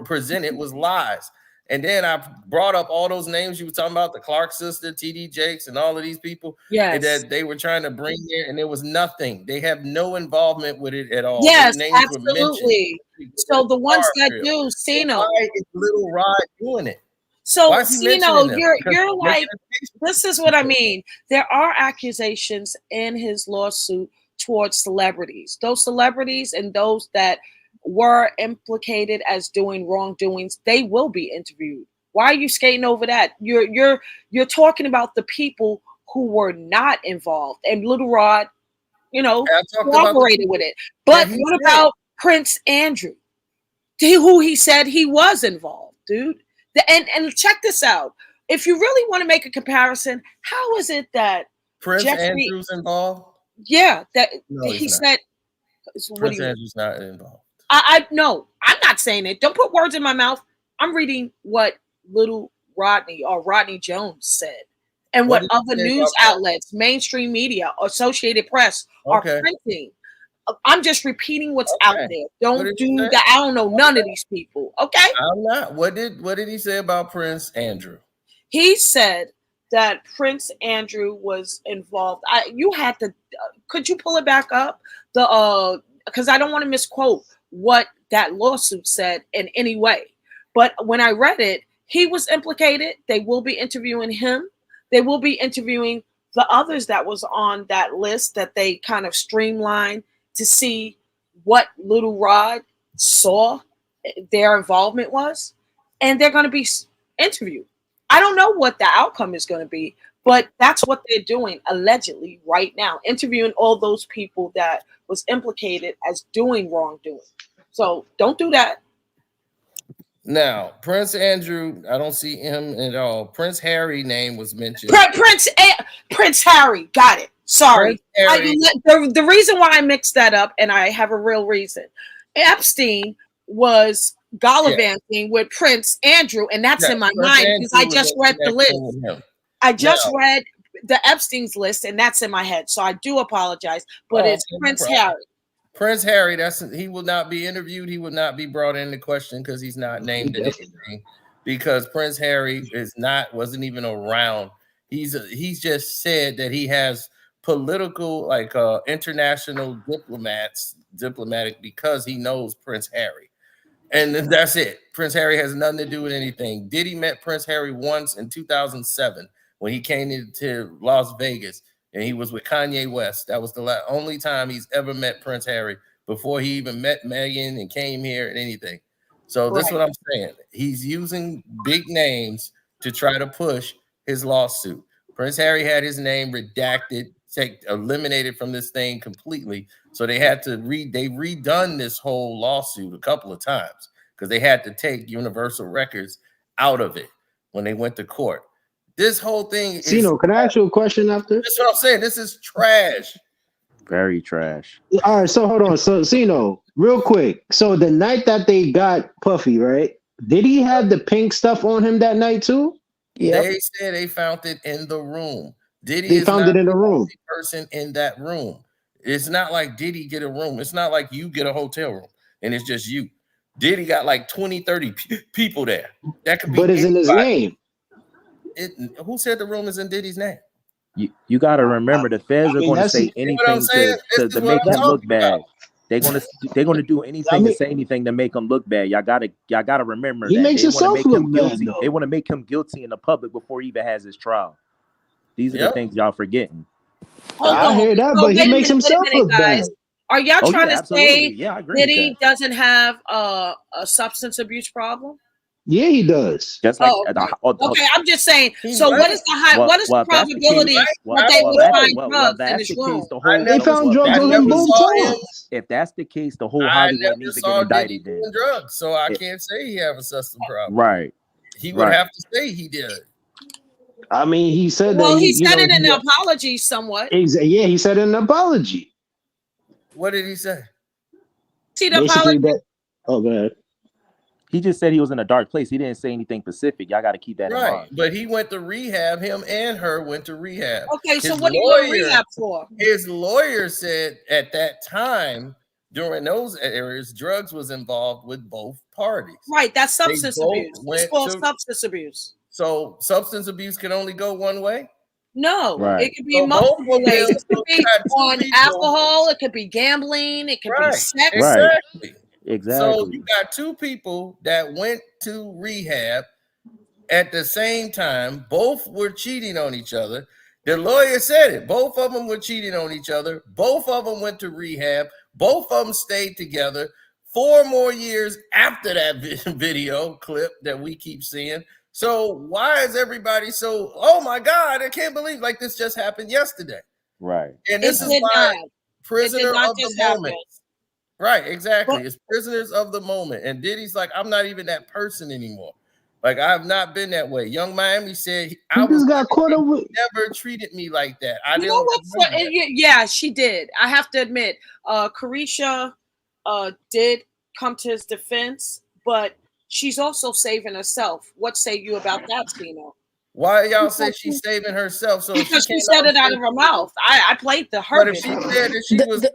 presented was lies. And then I brought up all those names you were talking about, the Clark sister, TD Jakes, and all of these people that they were trying to bring in, and there was nothing. They have no involvement with it at all. Yes, their names absolutely. So the ones that do, Cino. Why is Little Rod doing it? So, Cino, you're like, this is what I mean. There are accusations in his lawsuit towards celebrities. Those celebrities and those that were implicated as doing wrongdoings, they will be interviewed. Why are you skating over that? You're talking about the people who were not involved, and Little Rod, cooperated with it. But what about Prince Andrew, who he said he was involved, dude? And check this out. If you really want to make a comparison, how is it that Prince Andrew's involved? Yeah, that no, he said. Prince Andrew's not involved. No, I'm not saying it. Don't put words in my mouth. I'm reading what Little Rodney or Rodney Jones said, and what other news outlets, mainstream media, Associated Press are printing. I'm just repeating what's out there. Don't do that. I don't know none of these people. Okay. I'm not. What did he say about Prince Andrew? He said that Prince Andrew was involved. You had to. Could you pull it back up? Because I don't want to misquote what that lawsuit said in any way. But when I read it, he was implicated. They will be interviewing him. They will be interviewing the others that was on that list that they kind of streamlined to see what Little Rod saw their involvement was. And they're going to be interviewed. I don't know what the outcome is going to be, but that's what they're doing allegedly right now, interviewing all those people that was implicated as doing wrongdoing. So don't do that. Now, Prince Andrew, I don't see him at all. Prince Harry name was mentioned. Prince Harry, got it. Sorry. Prince Harry. The reason why I mixed that up, and I have a real reason. Epstein was gallivanting with Prince Andrew, and that's in my mind because I just read the list. I just read the Epstein's list, and that's in my head. So I do apologize, but it's Prince Harry. Prince Harry, he will not be interviewed. He will not be brought into question because he's not named anything. Because Prince Harry wasn't even around. He's just said that he has political, like international diplomatic, because he knows Prince Harry. And that's it. Prince Harry has nothing to do with anything. Diddy met Prince Harry once in 2007 when he came into Las Vegas. And he was with Kanye West. That was the only time he's ever met Prince Harry before he even met Meghan and came here and anything. So this is what I'm saying. He's using big names to try to push his lawsuit. Prince Harry had his name redacted, eliminated from this thing completely. So they had to they've redone this whole lawsuit a couple of times because they had to take Universal Records out of it when they went to court. This whole thing is. Sino, can I ask you a question after? That's what I'm saying. This is trash. Very trash. All right, so hold on. So Sino, real quick. So the night that they got Puffy, right? Did he have the pink stuff on him that night too? Yeah. They said they found it in the room. They found it in the room. Person in that room. It's not like Diddy get a room. It's not like you get a hotel room and it's just you. Diddy got like 20, 30 people there. That could be. But it's in his name. Who said the room is in Diddy's name? You got to remember the feds are going to say anything to make him look bad. They're going to do anything to say anything to make him look bad. Y'all got to remember he that makes himself look guilty. They want to make him guilty in the public before he even has his trial. These are the things y'all forgetting. I hear that, but he makes himself look bad. Are y'all trying to say Diddy doesn't have a substance abuse problem? Yeah, he does. Just like okay, I'm just saying. So what is the probability that they would find drugs in his room? They found drugs on him both times. If that's the case, the whole Hollywood needs to get indicted. Then drugs, so I can't say he have a substance problem. Right. He would have to say he did. I mean, he said that. Well, he said it in the apology somewhat. Yeah, he said it in an apology. What did he say? See the apology. Oh, go ahead. He just said he was in a dark place. He didn't say anything specific. Y'all got to keep that in mind. But he went to rehab. Him and her went to rehab. Okay, so what are you going to rehab for? His lawyer said at that time, during those areas, drugs was involved with both parties. Right, that's substance abuse. It's called substance abuse. So substance abuse can only go one way? No, it could be multiple ways. It could be on alcohol. It could be gambling. It could be sex. Exactly. Exactly. So you got two people that went to rehab at the same time. Both were cheating on each other. The lawyer said it. Both of them were cheating on each other. Both of them went to rehab. Both of them stayed together 4 more years after that video clip that we keep seeing. So why is everybody so, oh my God, I can't believe like this just happened yesterday. Right. And this is why prisoner of the moment. Right, exactly. It's prisoners of the moment. And Diddy's like, I'm not even that person anymore. Like, I have not been that way. Young Miami said, I was got caught up with. Never treated me like that. Yeah, she did. I have to admit, Carisha did come to his defense, but she's also saving herself. What say you about that, Tino? Why y'all say she's saving herself? So because she said it out of her mouth. I played the her. But if she said that she was...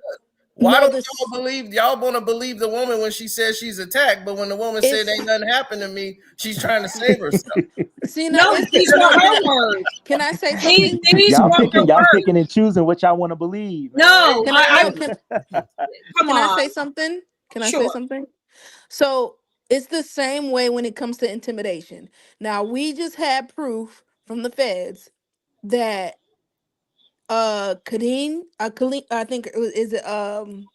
Why don't y'all believe? Y'all want to believe the woman when she says she's attacked, but when the woman said ain't nothing happened to me, she's trying to save herself. See, no, these are her words. Can I say something? Y'all picking and choosing what y'all want to believe. No, can I say something? Can I say something? So it's the same way when it comes to intimidation. Now we just had proof from the feds that Colleen, I think it was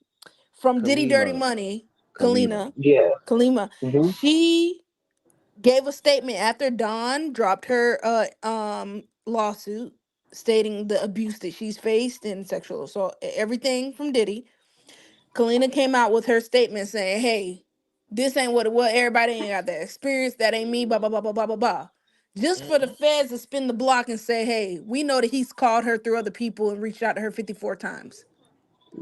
from Diddy Dirty Money, Kalina. Yeah. Kalima. Mm-hmm. She gave a statement after Dawn dropped her lawsuit stating the abuse that she's faced and sexual assault, everything from Diddy. Kalina came out with her statement saying, "Hey, this ain't what everybody ain't got that experience. That ain't me. Blah blah blah blah blah blah blah." Just for the feds to spin the block and say, "Hey, we know that he's called her through other people and reached out to her 54 times."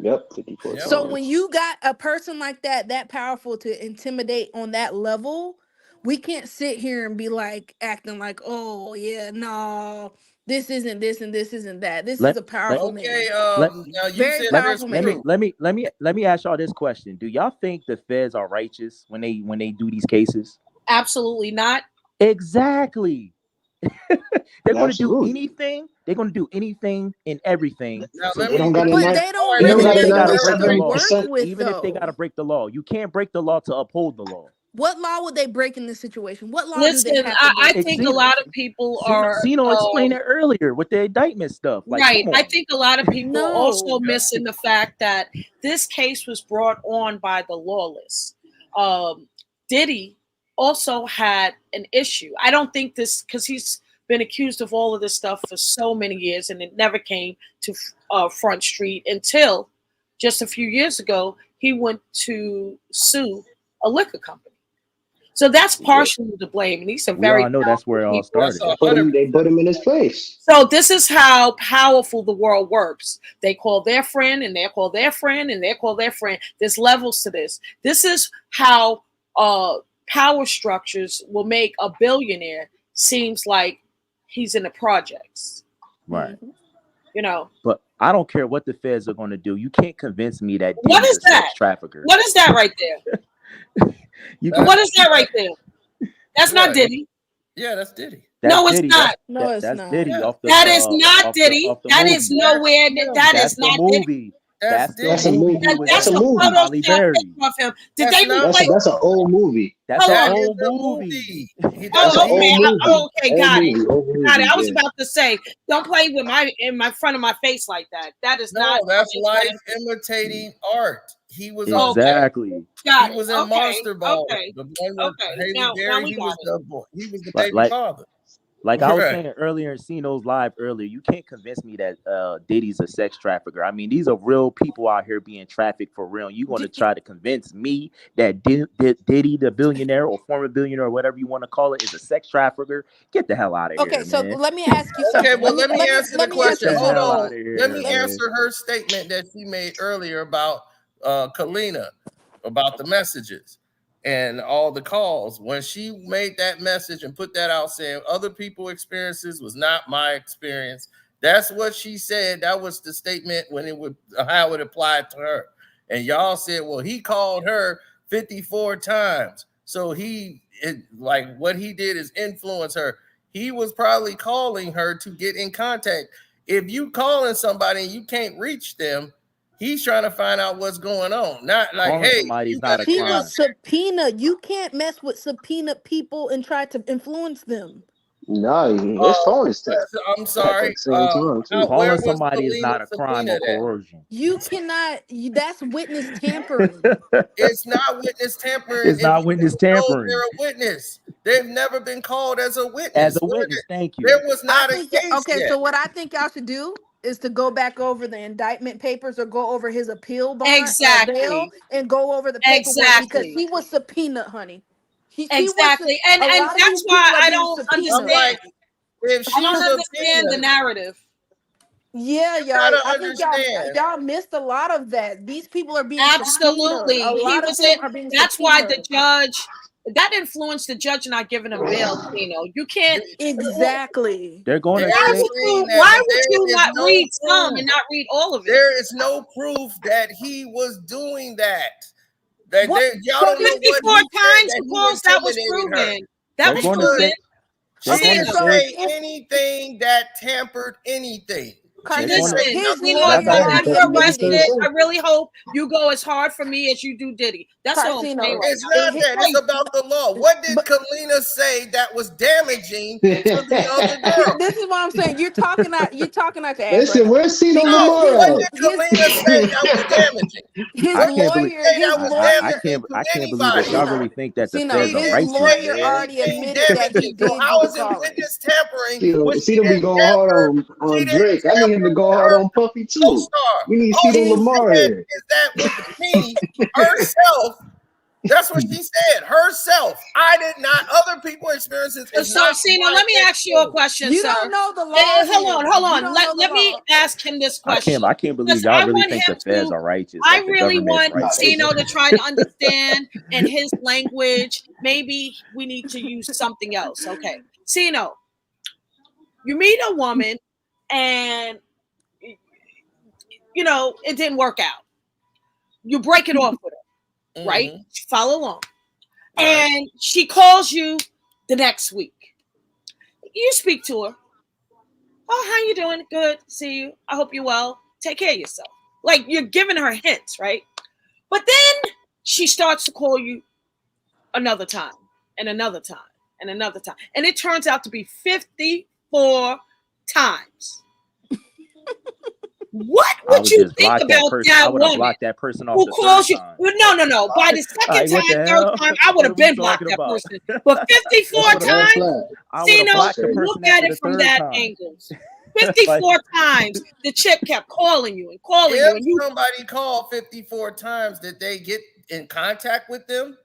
Yep, 54 Yep. So times. when you got a person like that powerful to intimidate on that level, we can't sit here and be like acting like, "Oh yeah, no, this isn't this and this isn't that." This is a powerful man. Okay, now you Very said powerful there's man. proof. Let me ask y'all this question. Do y'all think the feds are righteous when they do these cases? Absolutely not. Exactly. They're going to do Absolutely. anything. They're going to do anything and everything. Now So let they me don't got But enough. they don't They don't really got Even if they got give to us break the to law, 97%. work with even if they got to though. break the law, you can't break the law to uphold the law. What law would they break in this situation? What law do they Listen, have to I break? think a lot of people are Sino explained it earlier with the indictment stuff. Like, right. come I on. think a lot of people are also No. missing the fact that this case was brought on by the lawless. Diddy also had an issue. I don't think this, because he's been accused of all of this stuff for so many years, and it never came to Front Street until just a few years ago. He went to sue a liquor company. So that's partially to blame, and these are We very all know that's where it all people. that's started. They put him in his place. So this is how powerful the world works. They call their friend, and they call their friend, and they call their friend. There's levels to this. This is how power structures will make a billionaire seems like he's in the projects. Right. You know. But I don't care what the feds are going to do. You can't convince me that What Diddy's is a that? sex trafficker. What is that right there? What is that right there? That's not Diddy. Yeah, that's Diddy. No, it's not. No, it's that's not. Diddy off the. That is not Diddy. Off the That movie. is nowhere. That That's is the not movie. Diddy. That's the movie. He was That's in. a movie. Holly Berry. of him. Did That's they not- replace? That's an old movie. That's Hold an on. old a movie. That's an Oh, old movie. okay, Old got movie, it. old movie, Got it. I was yeah. about to say, don't play with my front of my face like that. That is No, not. that's life imitating art. He was Exactly. Got he it. was in Okay, Monster Ball. okay, The one with okay. Haley Now Berry. we He got was it. the boy. He was the Like- baby father. Like I was Right. saying earlier in Cino's live earlier, you can't convince me that Diddy's a sex trafficker. I mean, these are real people out here being trafficked for real. You going to try to convince me that Diddy, the billionaire or former billionaire or whatever you want to call it, is a sex trafficker? Get the hell out of here, Okay, so man. let me ask you something. Okay, well, let me answer the let me ask question. you Get the hell Hold out on. of here, Let me man. answer her statement that she made earlier about Kalina, about the messages and all the calls. When she made that message and put that out saying other people's experiences was not my experience, that's what she said. That was the statement when it would how it applied to her. And y'all said, well, he called her 54 times. So like what he did is influence her. He was probably calling her to get in contact. If you calling somebody and you can't reach them, he's trying to find out what's going on. Not like, Calling hey, somebody's you not gotta a She get out crime. was subpoenaed. You can't mess with subpoenaed people and try to influence them. No, his phone is tapped. I'm At sorry. the same time, too. Where Calling was somebody is Kalina not a crime or subpoenaed at? coercion. You cannot. That's witness tampering. It's not witness tampering. It's not witness tampering. They're a witness. They've never been called as a witness. As a witness, thank you. There was not a think. case Okay, yet. so what I think y'all should do is to go back over the indictment papers or go over his appeal bond bail and go over the paperwork because he was subpoenaed, honey. Exactly, and that's why I don't understand. I'm like, if I she's don't understand the subpoenaed, narrative. Yeah, y'all. gotta I think understand. y'all missed a lot of that. These people are being Absolutely, subpoenaed. A he lot was of them in. are being That's why the subpoenaed. judge. That influenced the judge not giving him bail. You can't. Exactly. They're going to Why say would you not read some and not read all of it? There is no proof that he was doing that. Y'all don't know 54 what he times said, the calls that was proven. That was proven. She didn't say anything that tampered anything. Listen, his you lawyer know, already you're admitted arrested. it. I really hope you go as hard for me as you do Diddy. That's all I'm saying. It's not that. It's about the law. What did Kalina say that was damaging to the other girl? This is what I'm saying. You're talking out your ass. Listen, right where's Cino No, Lamar what at? did Kalina say that was damaging? His What did lawyer, she say that was damaging to I can't believe anybody? that y'all really think that the Cino, feds are his righteous, lawyer man. already Anything admitted that he damaging. So did how do is the it calling. witness tampering when she Cino be didn't going hard tamper? on She Drake. I need him need to go hard on Puffy too. Co-star. We need to see the Lamar here. Is that what she herself? That's what she said herself. I did not. Other people experiences. So, Cena, let me ask you a question, You sir. don't know the law. Hold on. Let me ask him this question. I can't believe y'all really think the feds are righteous. I really want Cena to try to understand in his language. Maybe we need to use something else. Okay, Cena, you meet a woman and it didn't work out. You break it off with her, right? Follow along. And she calls you the next week. You speak to her. Oh, how you doing? Good. See you. I hope you're well. Take care of yourself. Like, you're giving her hints, right? But then she starts to call you another time and another time and another time. And it turns out to be 54 times. What would you think about that woman that person off who calls you? No. By the second time, third time, I would have been blocked that person. But 54 times, look at it from that angle. 54 times, the chick kept calling you and calling you. If somebody called 54 times, did they get in contact with them?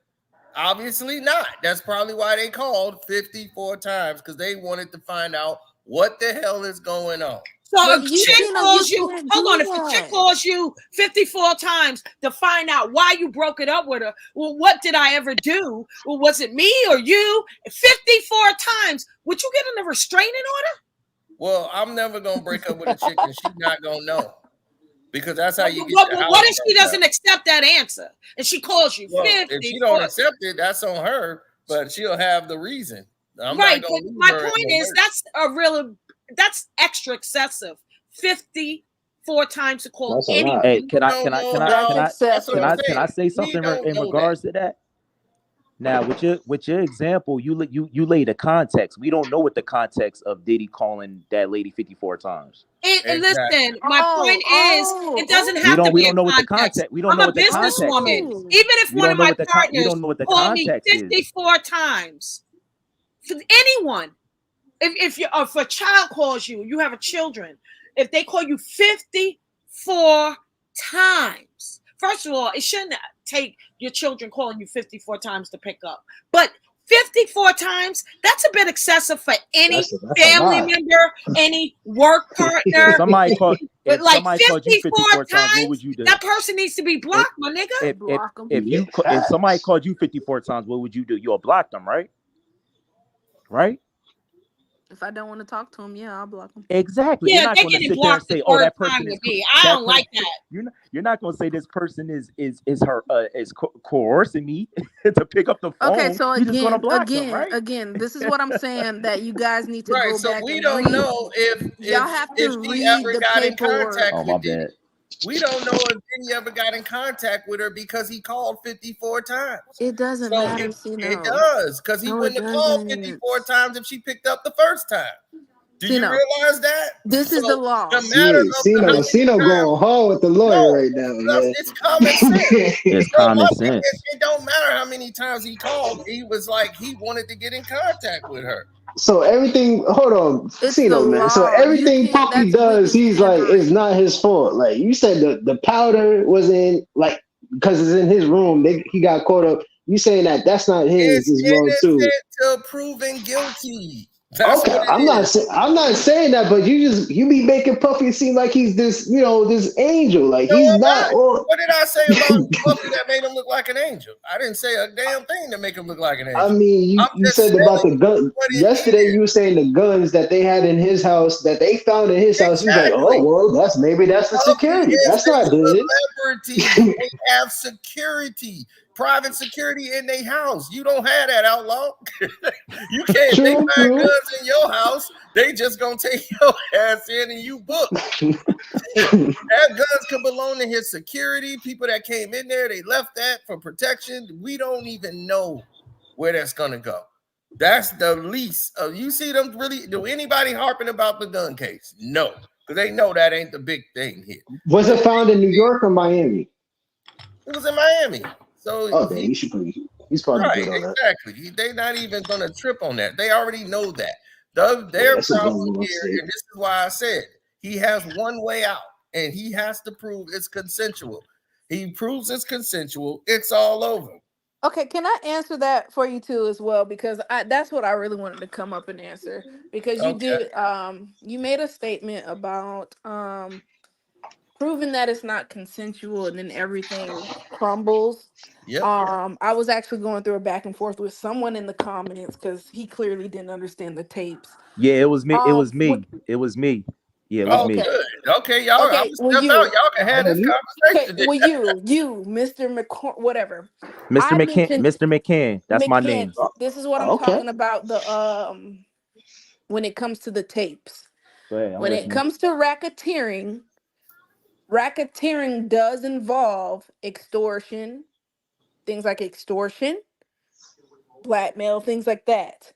Obviously not. That's probably why they called 54 times, because they wanted to find out what the hell is going on. So if chick calls you, hold on, if a chick calls you 54 times to find out why you broke it up with her, well, what did I ever do? Well, was it me or you? 54 times, would you get in a restraining order? Well, I'm never going to break up with a chick and she's not going to know. Because that's how you get what if she doesn't accept that answer? And she calls you 54? If she don't accept it, that's on her, but she'll have the reason. Right, but my point is that's extra excessive. 54 times to call anyone. Hey, can I say something in regards to that? Now, with your example, you lay the context. We don't know what the context of Diddy calling that lady 54 times. Listen, my point is, it doesn't have to be. We don't know what the context. We don't know what the context is. I'm a businesswoman. Even if one of my partners called me 54 times, for anyone. If a child calls you, you have children. If they call you 54 times, first of all, it shouldn't take your children calling you 54 times to pick up. But 54 times, that's a bit excessive for any family member, any work partner. Somebody called you 54 times, what would you do? That person needs to be blocked, my nigga. If somebody called you 54 times, what would you do? You'll block them, right? Right? If I don't want to talk to him, I'll block him. Exactly. Yeah, you're not going to sit there and say, "Oh, that person is." I don't like that. You're not going to say this person is coercing me to pick up the phone. Okay, so again, this is what I'm saying, that you guys need to go back. So we don't know if y'all have to read he ever got in paperwork. contact with Diddy. We don't know if Diddy ever got in contact with her because he called 54 times. It doesn't matter. It does, because he wouldn't have called 54 times if she picked up the first time. Do you realize that? This is the law. Cino going hard with the lawyer right now. It's common sense. It's common sense. It don't matter how many times he called. He was like, he wanted to get in contact with her. So everything, hold on, Cino, man. So everything Puffy does, he's like, it's not his fault. Like you said, the powder was in, like, because it's in his room. He got caught up. You saying that's not his? It's wrong too. Till proven guilty. Okay, I'm not saying that, but you be making Puffy seem like he's this, this angel. Like he's not. What did I say about Puffy that made him look like an angel? I didn't say a damn thing to make him look like an angel. I mean, you said about the gun yesterday. You were saying the guns that they had in his house, that they found in his house. He's like, oh well, that's the security. That's not good. Celebrity, they have security. Private security in their house. You don't have that, outlaw. You can't. They find guns in your house. They just gonna take your ass in and you book. That guns could belong to his security. People that came in there, they left that for protection. We don't even know where that's gonna go. That's the least. You see them really? Do anybody harping about the gun case? No, because they know that ain't the big thing here. Was it found in New York or Miami? It was in Miami. So he's probably right, exactly. They're not even gonna trip on that. They already know that. Their problem here, and this is why I said He has one way out, and he has to prove it's consensual. He proves it's consensual, it's all over. Okay, can I answer that for you too as well? Because that's what I really wanted to come up and answer. Because you Okay. did you made a statement about proving that it's not consensual and then everything crumbles. Yep. I was actually going through a back and forth with someone in the comments because he clearly didn't understand the tapes. Yeah, it was me. It was What? me. It was me. Yeah, it was Oh, me. Okay, good. Okay, y'all. I'm okay. gonna Well, step out. you. Y'all can have this Okay. conversation. Well, you, Mr. Whatever. Mr. I McCann. mentioned Mr. McCann. That's my McCann. name. This is what I'm Okay. talking about. The when it comes to the tapes, Go ahead. I'm when it listening. comes to racketeering does involve extortion, things like extortion, blackmail, things like that.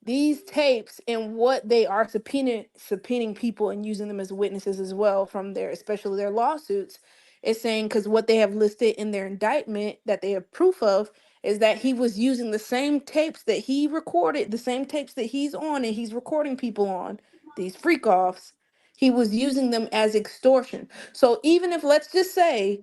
These tapes and what they are subpoenaing people and using them as witnesses as well from their, especially their lawsuits, is saying because what they have listed in their indictment that they have proof of is that he was using the same tapes that he recorded, the same tapes that he's on and he's recording people on, these freak offs. He was using them as extortion. So even if let's just say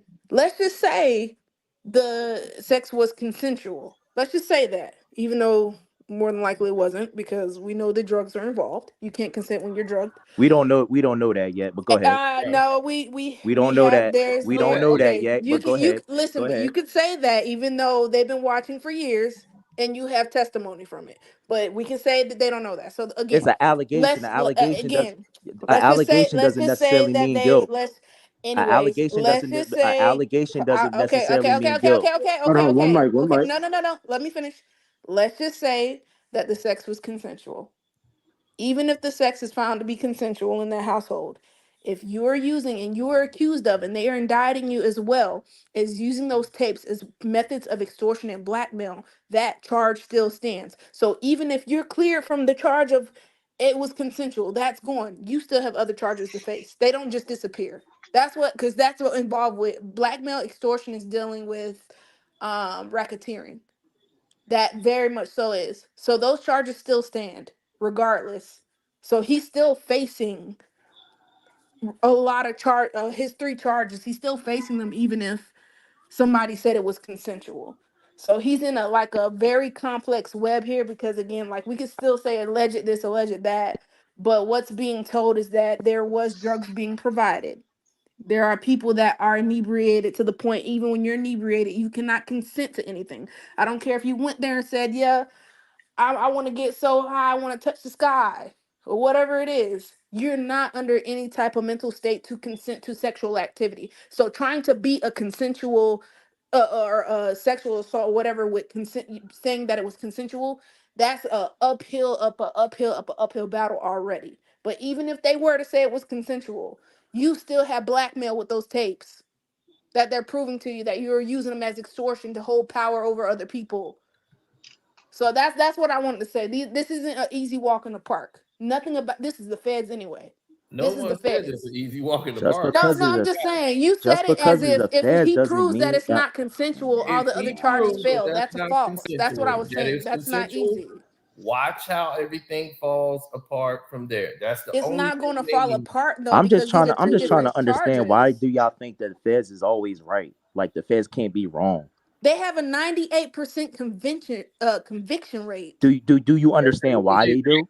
the sex was consensual. Let's just say that, even though more than likely it wasn't, because we know the drugs are involved. You can't consent when you're drugged. We don't know. We don't know that yet. But go ahead. No, we We we don't know have that. there's We Go don't ahead. know that okay. yet. But go You ahead. listen, Go but you ahead. could say that even though they've been watching for years and you have testimony from it, but we can say that they don't know that. So It's again, an allegation. An allegation does. again, An allegation let's doesn't just say necessarily that mean they guilt. let's An anyways allegation let's doesn't. just An say allegation doesn't okay, okay, necessarily okay, mean okay, guilt. okay, okay, Hold okay, on, one okay, mic, one okay. mic. No. Let me finish. Let's just say that the sex was consensual. Even if the sex is found to be consensual in that household, if you're using and you are accused of, and they are indicting you as well as using those tapes as methods of extortion and blackmail, that charge still stands. So even if you're cleared from the charge of it was consensual, that's gone. You still have other charges to face. They don't just disappear. Because that's what involved with blackmail. Extortion is dealing with racketeering. That very much so is. So those charges still stand regardless. So he's still facing a lot of his three charges. He's still facing them even if somebody said it was consensual. So he's in a very complex web here because again, like we could still say alleged this, alleged that, but what's being told is that there was drugs being provided. There are people that are inebriated to the point, even when you're inebriated, you cannot consent to anything. I don't care if you went there and said, yeah, I want to get so high, I want to touch the sky, or whatever it is. You're not under any type of mental state to consent to sexual activity. So trying to be a consensual or sexual assault, or whatever, with consent, saying that it was consensual, that's a uphill battle already. But even if they were to say it was consensual, you still have blackmail with those tapes that they're proving to you that you're using them as extortion to hold power over other people. So that's what I wanted to say. This isn't an easy walk in the park. Nothing about this is the feds anyway. No This is one the said it's an feds. easy walk in the Just park. No, because no, it's I'm a just saying. You said just it as because it's a if feds he doesn't proves that mean it's not consensual, all If the other he charges proves that fail. that's That's a not false. That's what I consensual, was that saying. is That's not consensual, easy. watch how everything falls apart from there. That's the It's only not going thing to they fall need. apart though I'm just because these trying are to I'm two just trying different to understand why charges. do y'all think that the feds is always right? Like the feds can't be wrong. They have a 98% conviction rate Do you Okay, understand well, why they do?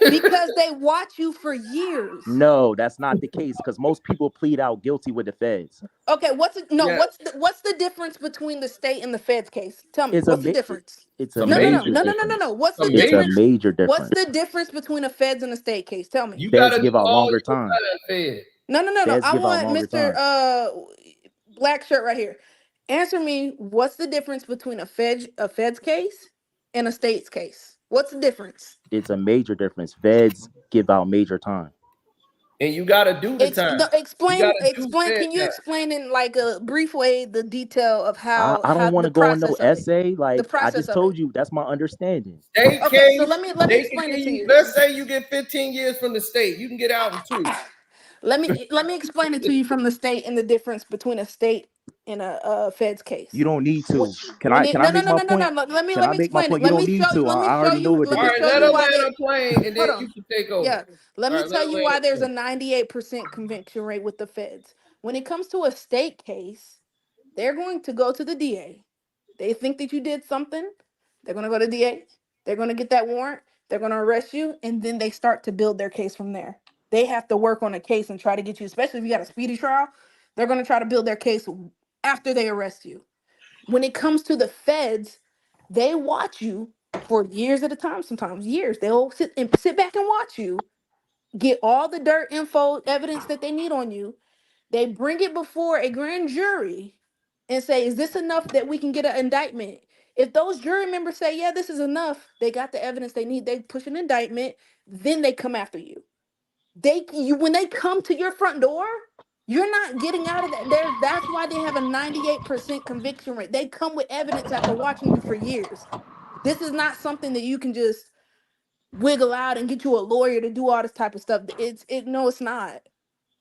because they watch you for years. No, that's not the case because most people plead out guilty with the feds. Okay, yeah, what's the difference between the state and the feds case? Tell me, It's a what's the ma- difference? it's it's a a No, no, no, major major no, no, no, no, difference. no. What's It's a the it's a major difference? major What's difference. the difference between a feds and a state case? Tell me. You got Feds to give do out all longer your time. time fed. No. Feds I give out want longer Mr. time. Black shirt right here. Answer me. What's the difference between a feds case and a state's case? What's the difference? It's a major difference. Feds give out major time. And you got to do the time. No, You got explain. to do Explain. fed Can you time. explain in like a brief way the detail of I how don't want the to go in no process of it? essay. The Like I process just of it. told you, that's my understanding. State Okay, so case, let me they can explain give it to you. you. Let's say you get 15 years from the state, you can get out in 2. Let me explain it to you from the state and the difference between a state in a Fed's case. You don't need to. Can I make my point? Let me make my explain point? it. You don't need to. I already know what Let it me is. show you why they. Let a plane, and then you can take over. Yeah, let me tell you land why a there's a plane. 98% conviction rate with the Feds. When it comes to a state case, they're going to go to the DA. They think that you did something. They're going to go to DA. They're going to get that warrant. They're going to arrest you, and then they start to build their case from there. They have to work on a case and try to get you, especially if you got a speedy trial. They're going to try to build their case after they arrest you. When it comes to the Feds, they watch you for years at a time, sometimes years. They'll sit back and watch you, get all the dirt info, evidence that they need on you. They bring it before a grand jury and say, is this enough that we can get an indictment? If those jury members say, yeah, this is enough, they got the evidence they need, they push an indictment, then they come after you. When they come to your front door, you're not getting out of that. That's why they have a 98% conviction rate. They come with evidence after watching you for years. This is not something that you can just wiggle out and get you a lawyer to do all this type of stuff. No, it's not.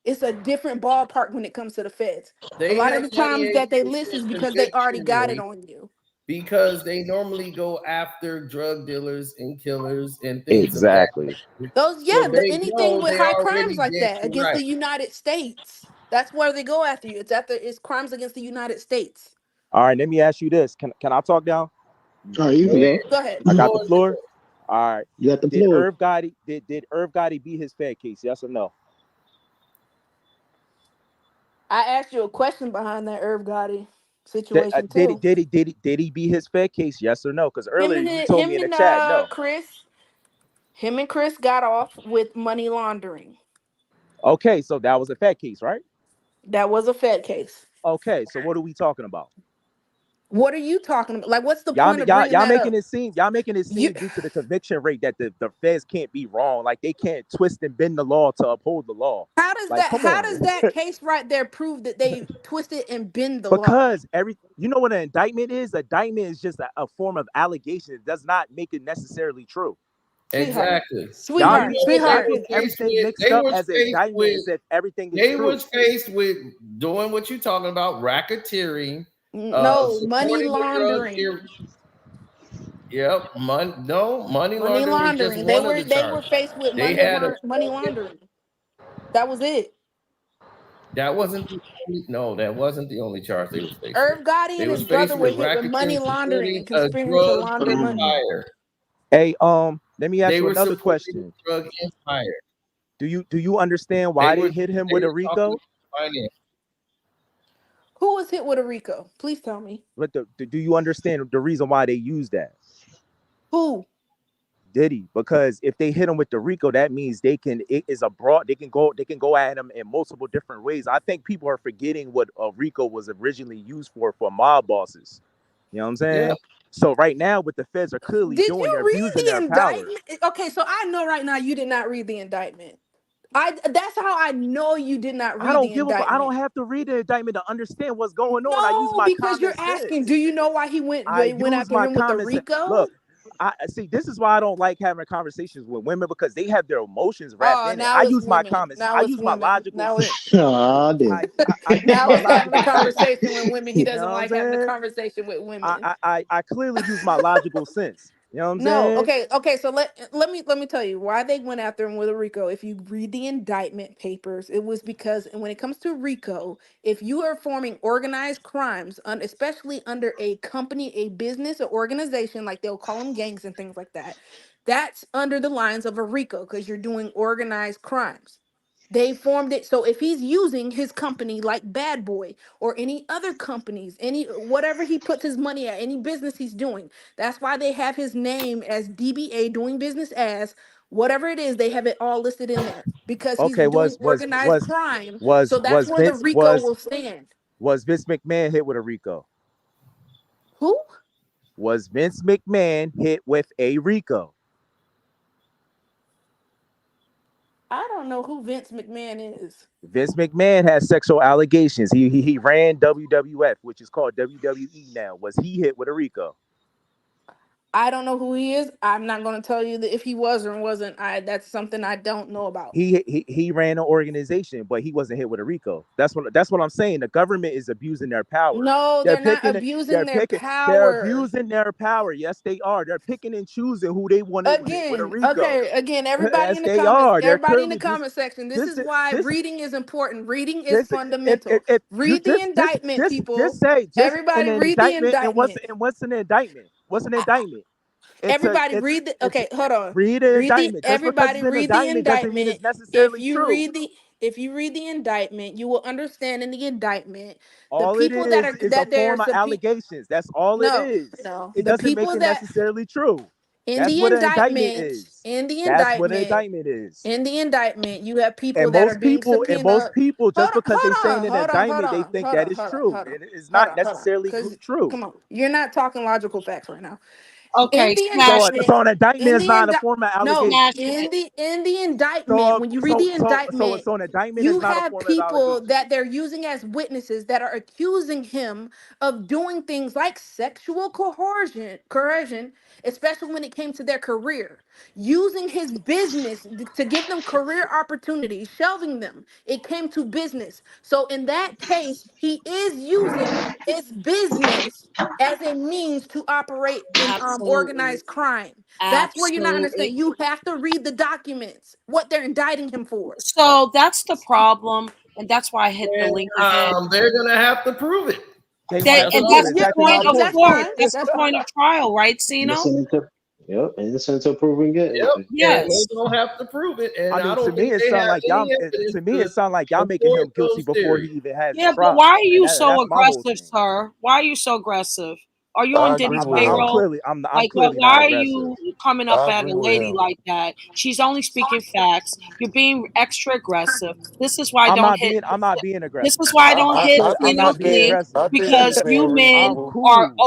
It's a different ballpark when it comes to the Feds. A They lot of have the times that they list 98% is because they already conviction got it rate on you. because they normally go after drug dealers and killers and things of that Exactly. nature. Those, So they anything know with they high crimes already like did that you against right. the United States. That's where they go after you. It's crimes against the United States. All right, let me ask you this. Can I talk now? All right, you can go. Go ahead. I got the Lord, floor. All right. You got the Did floor. Irv Gotti beat his Fed case? Yes or no? I asked you a question behind that Irv Gotti situation Did he too. beat his Fed case? Yes or no? Because Him earlier and you told me in the chat, no. Chris got off with money laundering. Okay, so that was a Fed case, right? That was a Fed case. Okay, so what are we talking about? What are you talking about? Like, what's the point of bringing y'all that making up? it seem due to the conviction rate that the Feds can't be wrong. Like they can't twist and bend the law to uphold the law. How does Like, come on. that case right there prove that they twisted and bend the law? Because you know what an indictment is? An indictment is just a form of allegation. It does not make it necessarily true. exactly. Y'all You be know what they getting were faced everything with? mixed up as an indictment as if everything is They true. was faced with doing what you're talking about, racketeering. No, money supporting the drug laundering. Yep, money Money laundering was just laundering. one of the They were charges. faced with They had a money laundering. That was it. that wasn't the that wasn't the only charge they was faced with. Irv Gotti They and was his brother faced were with hit with money racketeering, laundering supporting and a conspiring to drug launder money. empire. Hey, let me ask They you were another supporting question. a drug empire. Do you understand why they hit him with a RICO? Finance. Who was hit with a RICO? Please tell me. But do you understand the reason why they use that? Who? Diddy, because if they hit him with the RICO, that means they can go at him in multiple different ways. I think people are forgetting what a RICO was originally used for mob bosses. You know what I'm saying? Yeah. So right now, what the feds are clearly Did doing, you they're read abusing the their power. indictment? Okay, so I know right now you did not read the indictment. That's how I know you did not I read don't the give a. I indictment. don't have to read the indictment to understand what's going on. I use No, my because common you're asking, sense. do you know why I they went use after my him with the common sense. RICO? Look, I see. This is why I don't like having conversations with women because they have their emotions wrapped Oh, in it. I now it's use my women. common sense. I Now it's use my women. logical Now it's sense. Ah, damn. I use now my it's having a logical sense. conversation with women. He You know doesn't what I'm like having a saying? conversation with women. I clearly use my logical sense. You know what I'm No, saying? okay. So let me tell you why they went after him with a RICO. If you read the indictment papers, it was because, and when it comes to RICO, if you are forming organized crimes, especially under a company, a business, or organization, like they'll call them gangs and things like that, that's under the lines of a RICO because you're doing organized crimes. They formed it so if he's using his company like Bad Boy or any other companies, any whatever he puts his money at, any business he's doing, that's why they have his name as DBA, doing business as whatever it is. They have it all listed in there because he's Okay, doing organized crime. was So that's where the Vince RICO will stand. was Vince McMahon hit with a RICO? Who? Was Vince McMahon hit with a RICO? I don't know who Vince McMahon is. Vince McMahon has sexual allegations. He ran WWF, which is called WWE now. Was he hit with a RICO? I don't know who he is. I'm not going to tell you that if he was or wasn't. That's something I don't know about. He ran an organization, but he wasn't hit with a RICO. That's what I'm saying. The government is abusing their power. No, They're they're not picking. abusing They're their picking. They're power. abusing their power. Yes, they are. They're picking and choosing who they want to hit with a Again, RICO. okay, again, everybody Yes, in the they comments, are. They're everybody in the currently comment section, this just is why just reading is important. Reading is just fundamental. if you Read the indictment, just people. say just an Everybody read the indictment and indictment. what's an indictment? What's an indictment? Everybody It's read the it's okay, hold on. read an Read the indictment. Just because everybody it's an read the indictment doesn't mean indictment. it's If necessarily you true. read the if you read the indictment, you will understand in the indictment the All it people that are is a that form of allegations. That's all it no, is. no. It The doesn't make people it that necessarily true. in That's the what an indictment indictment, is. in the That's what an indictment, indictment is. in the indictment, you have people And that are most being people, subpoenaed. just because they say Hold in on, an hold on, hold indictment, they on, think hold that on, is hold on, true. hold on, And it is hold not on, hold on. necessarily Because true. come on, you're not talking logical facts right now. In Okay, the smash it, indictment, So an indictment in is the not a indi- form of no, allegation. smash it. in the indictment, when you read the indictment, So an indictment is you not a have form of people allegation. that they're using as witnesses that are accusing him of doing things like sexual coercion, especially when it came to their career, using his business to give them career opportunities, shelving them. It came to business. So in that case, he is using his business as a means to operate in Absolutely, organized crime. That's where you're not absolutely. understanding. You have to read the documents, what they're indicting him for. So that's the problem, and that's why I hit the And link again. they're gonna have to prove it. They That, might. That's and That's all. that's the exactly my point of point. That's court. fine. That's the That's fine. point of trial, right, Sino? Innocent until proven Yep. guilty. And Yes. they're gonna have to prove it. I And I mean, to don't me, think it they sound have like any y'all. evidence To me, to it sound like y'all making support him guilty those before he theories. even has the Yeah, but trial, why are and you so that's my whole aggressive, thing. sir? Why are you so aggressive? Are you I on agree Diddy's with I'm him. payroll? clearly I'm Like, clearly not why are aggressive. you coming up I at agree a with lady him. like that? She's only speaking facts. You're being extra aggressive. This is why I I'm don't not hit. being I'm not being This is aggressive. why I don't hit I'm I Sino not think being he's King, aggressive. I think he's because you being men I'm reasonable. are cool.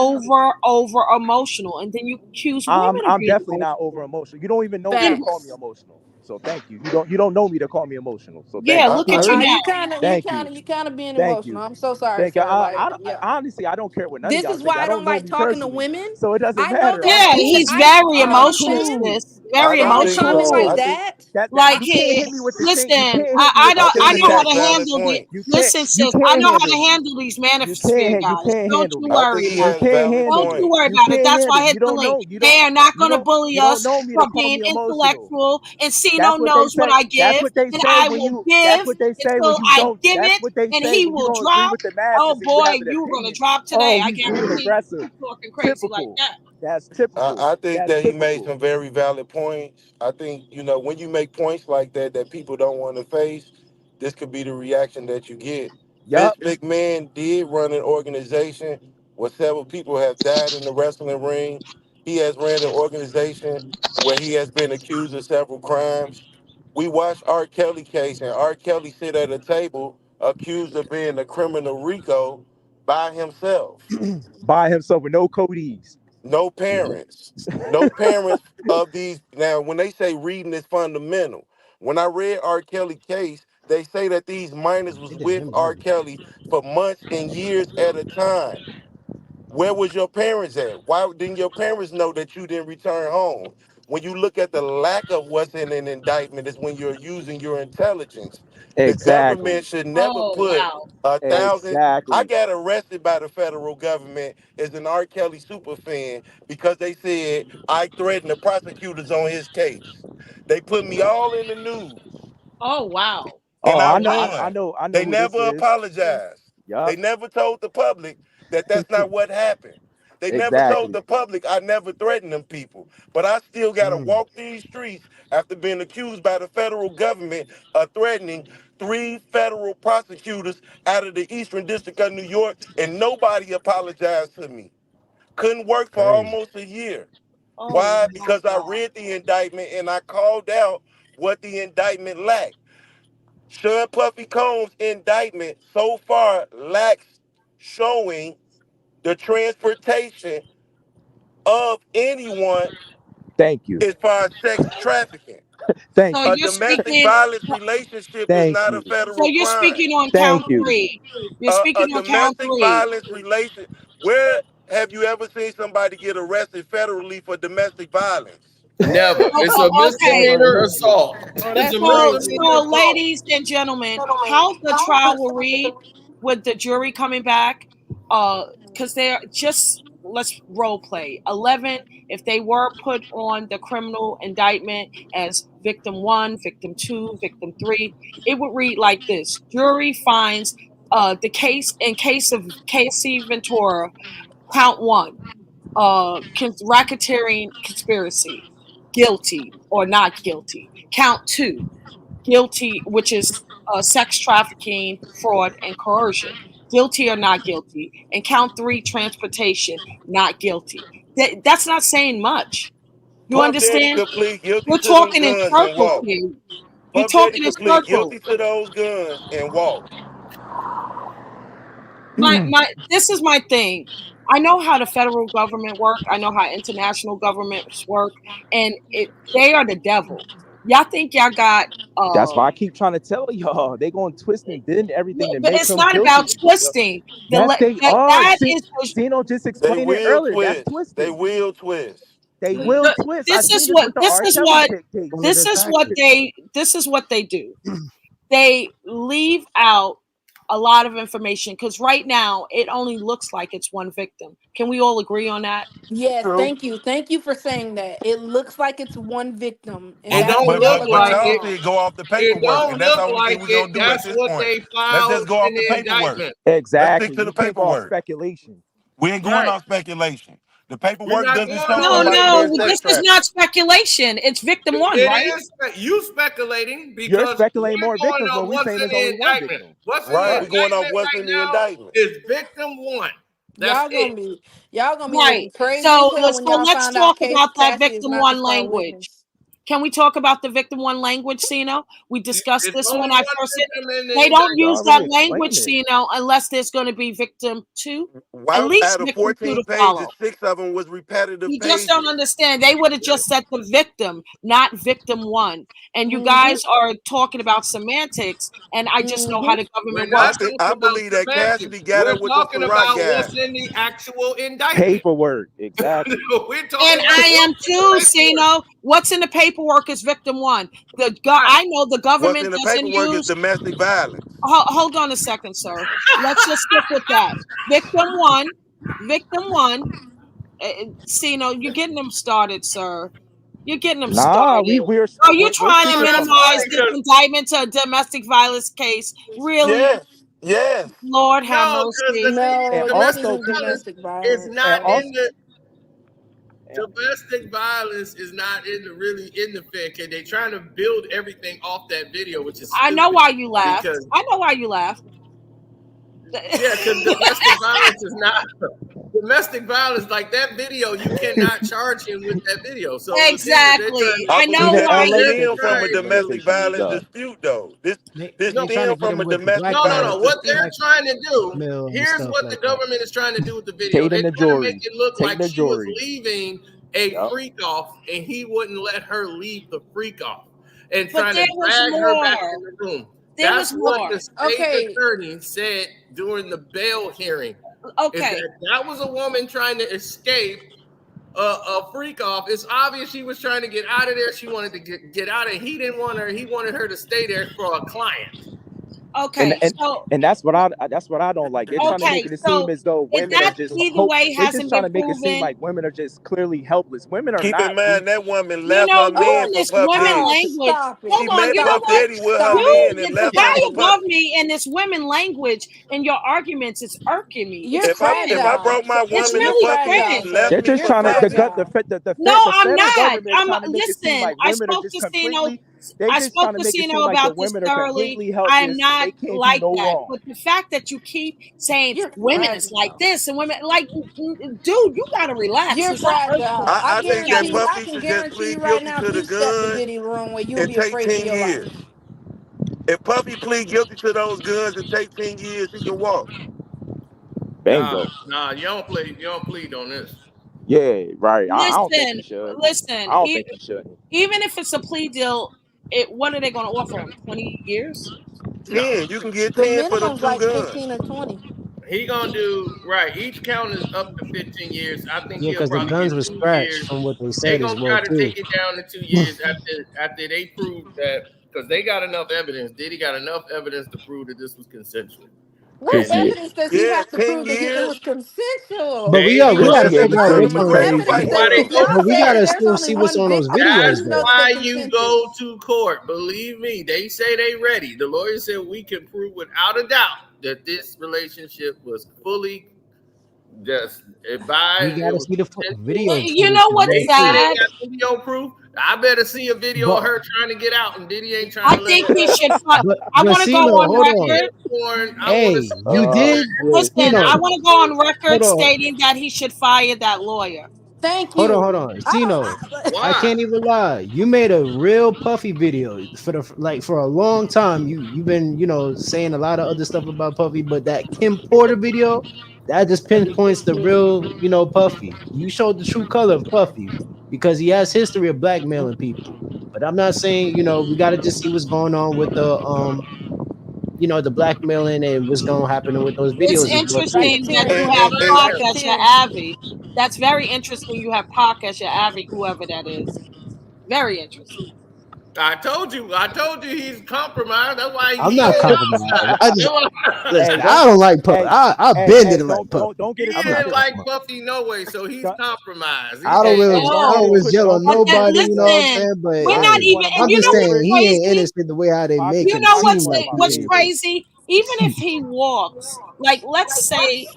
over emotional, and then you accuse women of I'm being definitely not over emotional. emotional. You don't even know me to Then call me Facts. emotional. So thank you. You don't know me to call me emotional. So yeah, thank you. I, look I at you heard now. Thank you. You kind of being Thank emotional. you. I'm so sorry, Thank you. sir. Like, I yeah. honestly I don't care what none of This y'all is think. why I I don't don't know like me talking to personally. women. So it doesn't I know matter. that I'm Yeah, men. he's cool. very You know I'm what I'm emotional, saying? cool. sis. I Very I don't don't think come in emotional. so. like I think that. You Like, can't hit me with the same. You listen, can't hit me with the I I think same he know how has to attacks. valid handle the. points. Listen, You sis, I can't know how handle to me. handle these manosphere You guys. can't Don't handle you me. I think worry he about You has it. can't valid handle Don't me. you points. worry You about it. can't That's why handle I me. hit the link. You They don't are not you going to don't bully you don't us know me to for call me being emotional. intellectual. And Sino That's what they knows what say. I That's give, what they and say I when will you give that's what they say when until you I don't give that's it, what they and say he when you will don't agree drop. with the Oh masses and you boy, have an you're going to opinion. drop today. Oh, I he's being guarantee you. aggressive. Keep talking crazy like Typical. that. That's typical. I think That's that he made typical. some very valid points. I think, when you make points like that people don't want to face, this could be the reaction that you get. Vince Yup. McMahon did run an organization where several people have died in the wrestling ring. He has ran an organization where he has been accused of several crimes. We watched R. Kelly case, and R. Kelly sit at a table accused of being a criminal RICO by himself. By himself with no codies. No parents. No parents of these. Now, when they say reading is fundamental, when I read R. Kelly case, they say that these minors was with R. Kelly for months and years at a time. Where was your parents at? Why didn't your parents know that you didn't return home? When you look at the lack of what's in an indictment is when you're using your intelligence. The government Exactly. should never Oh put wow. 1,000. I Exactly. got arrested by the federal government as an R. Kelly super fan because they said I threatened the prosecutors on his case. They put me all in the news Oh wow. and Oh, I I won. know They who this never is. apologized. They Yup. never told the public that that's not what happened. They never told Exactly. the public I never threatened them people. But I still got to walk these streets after being accused by the federal government of threatening three federal prosecutors out of the Eastern District of New York, and nobody apologized to me. Couldn't work for almost a year. Oh Why? my Because I God. read the indictment and I called out what the indictment lacked. Sean Puffy Combs' indictment so far lacks showing the transportation of anyone Thank you. as far as sex trafficking. Thank So A you. you're domestic speaking. violence relationship is Thank not a you. So federal you're crime. speaking on count Thank you. three. You're speaking A on count domestic three. violence relation, where have you ever seen somebody get arrested federally for domestic violence? Never. It's a Okay. misdemeanor assault. Oh, It's that's a crazy. misdemeanor So, assault. ladies and gentlemen, how the trial will read with the jury coming back? Because they're just, let's role play 11. If they were put on the criminal indictment as victim 1, victim 2, victim 3, it would read like this: jury finds the case in case of Casey Ventura, count 1, racketeering conspiracy, guilty or not guilty. Count 2, guilty, which is sex trafficking, fraud, and coercion, guilty or not guilty. And count 3, transportation, not guilty. That's not saying much. You Puff Daddy understand? could plead guilty We're to them talking in guns and circles walk. here. You're Puff Daddy talking in could plead circles. guilty to those guns and walk. This is my thing. I know how the federal government work. I know how international governments work, and they are the devil. Y'all think y'all got That's why I keep trying to tell y'all they gonna twist and bend everything to but make it's him not about guilty. twisting. Yes, they are. That is Zeno just They explained it will earlier. That's twist. They twisting. will twist. They will twist. I this is seen this what with the this R. is Kelly what case. this is what they do. They leave out a lot of information because right now it only looks like it's one victim. Can we all agree on that? Yes, True. thank you. Thank you for saying that. It looks like it's one victim, and It that's don't what But look but y'all but agree like y'all it. see on. it go off the It paperwork, don't and that's the look only thing like we're it. gonna do at That's this what point. they Let's filed just go in off the the paperwork. indictment. Let's stick Exactly. to We the can't go off paperwork. speculation. We ain't going Right. off speculation. The We're paperwork not doesn't going show on somebody No, being anything. sex this is trafficked. not speculation. It's victim 1, It right? is you speculating You're because speculating we're more going victims on when we what's saying in there's the only one indictment. victim. What's in the Right? Right. We're going off indictment what's right in the now indictment. is victim 1. That's Y'all it. gonna be Right. looking crazy as So hell when y'all let's find out talk about that Cassie is victim not the 1 star language. witness. Can we talk about the victim 1 language, Sino? We discussed It's this only when I one first said victim in the they don't You indictment. use already that language, explained it. Sino, unless there's going to be victim 2, at Why least out of victim 2 to 14 pages, follow. 6 of them was repetitive You just don't pages? understand. They would have just said the victim, not victim 1. And you Mm-hmm. guys are talking about semantics, and I just know how Mm-hmm. the We're government not I works. think talking I about believe that semantics. Cassidy got We're up with the talking Ciroc about guy. what's in the actual indictment. Paperwork. Exactly. We're talking And about I am what's in too, the paperwork. Sino. What's in the paperwork is victim 1. Right. I know the What's government in the doesn't paperwork is use. domestic violence. Hold on a second, sir. Let's just stick with that. Victim 1, victim 1. Sino, you're getting them started, sir. You're getting them Nah, started. we're Are you we're trying to sticking to minimize Funny this 'cause- indictment to a domestic violence case? Really? Yes, yes. Lord have no, because the mercy. thing is, and No, this domestic also isn't people violence domestic is violence. and not in also the domestic violence is not in the really in the Fed case. They trying to build everything off that video, which is I know stupid why you laughed. because I know why you laughed. yeah, because domestic violence is not domestic violence like that video. You cannot charge him with that video. So the thing that they're Exactly. trying I I to, see know believe the that why this LA you. they're stemmed niggas from a trying doing to domestic situations violence though. dispute, though. This They trying to stemmed get from a him with the domestic black no. violence mass What dispute. they're black trying to do, mill and here's stuff what the like that. government is trying to do with the video. They're Taking the trying to make jury. it look Take like the she was jury. leaving a Yep. freak off and he wouldn't let her leave the freak off and But trying there to was drag her back more. in the room. There That's was what more. the state's Okay, attorney said during the bail hearing. Is Okay. that was a woman trying to escape a freak off. It's obvious she was trying to get out of there. She wanted to get out, and he didn't want her. He wanted her to stay there for a client. And Okay. and So and that's what I don't like. They're trying to make okay. it seem So as though women are that just either hope. way They just hasn't trying been to make it seem proven. like women are just clearly helpless. Women are Keep in not mind weak. that woman You left know, her you man in for this Puff women Daddy. oh, language. stop She Hold it. on. met You know Puff Stop what? it. Daddy with her Stop men it. and You, the left her guy for Stop it. Puff. above me in this women language and your arguments is irking me. It's You're If I cringe. fragile. brought my It's woman to You're really Puffy and she fragile, cringe. left They're sir. me just for You're trying to the Puffy, gut the fragile. fe- No, the I'm federal not. government is trying to make it seem Listen, like women are just completely. They I just spoke trying to to make it Sino seem like the about this women are thoroughly. completely I am helpless and not they can't do like no that. wrong. But the fact that you keep saying You're women is like fragile. this and women like, dude, you gotta relax. You're Is that hurtful? fragile. I I think that guarantee you. I Puffy can should just guarantee you plead right guilty now. If to the you step to gun Diddy room, where you'll and be take afraid for 10 your life. years. If Puffy plead guilty to those guns and take 10 years, he can walk. Nah, Bingo. you don't plead on this. Yeah, right. I don't think Listen, he should. listen. I don't think he should. Even if it's a plea deal, what are they going to offer him? 20 years? No. 10. You can get The 10 for them minimum's two like guns. 15 or 20. He gonna do right. Each count is up to 15 years. I think Yeah, he'll because the probably get guns were 2 years. scratched from what they They said as gonna well try to too. take it down to 2 years after they prove that because they got enough evidence. Diddy got enough evidence to prove that this was consensual. What And Cause then evidence does he Yeah, have to 10 prove that it years. was consensual? But we they got be we cause gotta she watching. ain't figure out good I'm which gonna one tell is. you Evidence like That's why that they this. go to y'all But we said court. gotta there's still only see what's one on those victim. How do videos you know though. that they Why you consented? go to court? Believe me, they say they ready. The lawyer said we can prove without a doubt that this relationship was fully just We advised. It gotta was see the consensual. video You footage know to what's know They say too. they sad? got video proof. I better see a video of But her trying to get out, and Diddy ain't trying I to let think her he out. should fight. I but want to go Cino, on hold on. record. I want to Hey, see you her did as Listen, I Cino. want to go on Hold record on, stating that he should fire that lawyer. Thank hold you. on. I don't. Cino, I why. can't even lie. You made a real Puffy video for the like for a long time. You've been saying a lot of other stuff about Puffy, but that Kim Porter video that just pinpoints the real Puffy. You showed the true color of Puffy because he has history of blackmailing people. But I'm not saying we got to just see what's going on with the blackmailing and what's going to happen with those It's videos as well too. interesting that you racketeering. have And Pac like as your Racketeering. Avi. That's very interesting. You have Pac as your Avi, whoever that is. Very interesting. I told you he's compromised. That's why I'm he not on compromised. y'all side. I That's just why- listen. hey, I don't don't like Puffy. hey I've hey been hey didn't like Puffy. don't he get it I'm not didn't twisted. like compromised. Puffy no way, so he's Don't, compromised. I don't He's really. hey, I don't don't get Oh, it always twisted. yell on but then nobody. You know what I'm listen, saying? But we're Pac not is hey, even. one of And I'm my you just know saying what's favorite. he ain't crazy? innocent the way how they Pac is You make him know Pac is seem one of like my what's he is. favorites. crazy? Even if he walks, like let's say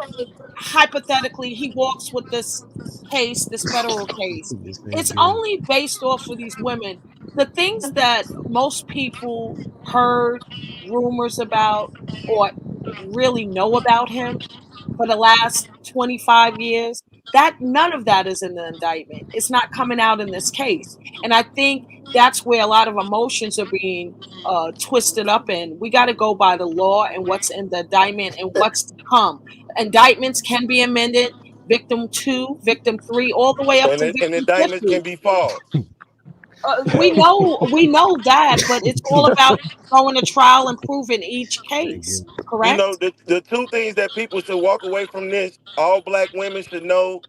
hypothetically he walks with this case, this federal case, This man it's crazy. only based off of these women. The things that most people heard rumors about or really know about him for the last 25 years, that none of that is in the indictment. It's not coming out in this case. And I think that's where a lot of emotions are being twisted up in. We got to go by the law and what's in the indictment and what's to come. Indictments can be amended, victim 2, victim 3, all the way up to and victim indictments 50. can be false. We know that, but it's all about going to trial and proving each case, You know, correct? the two things that people should walk away from this, all black women should know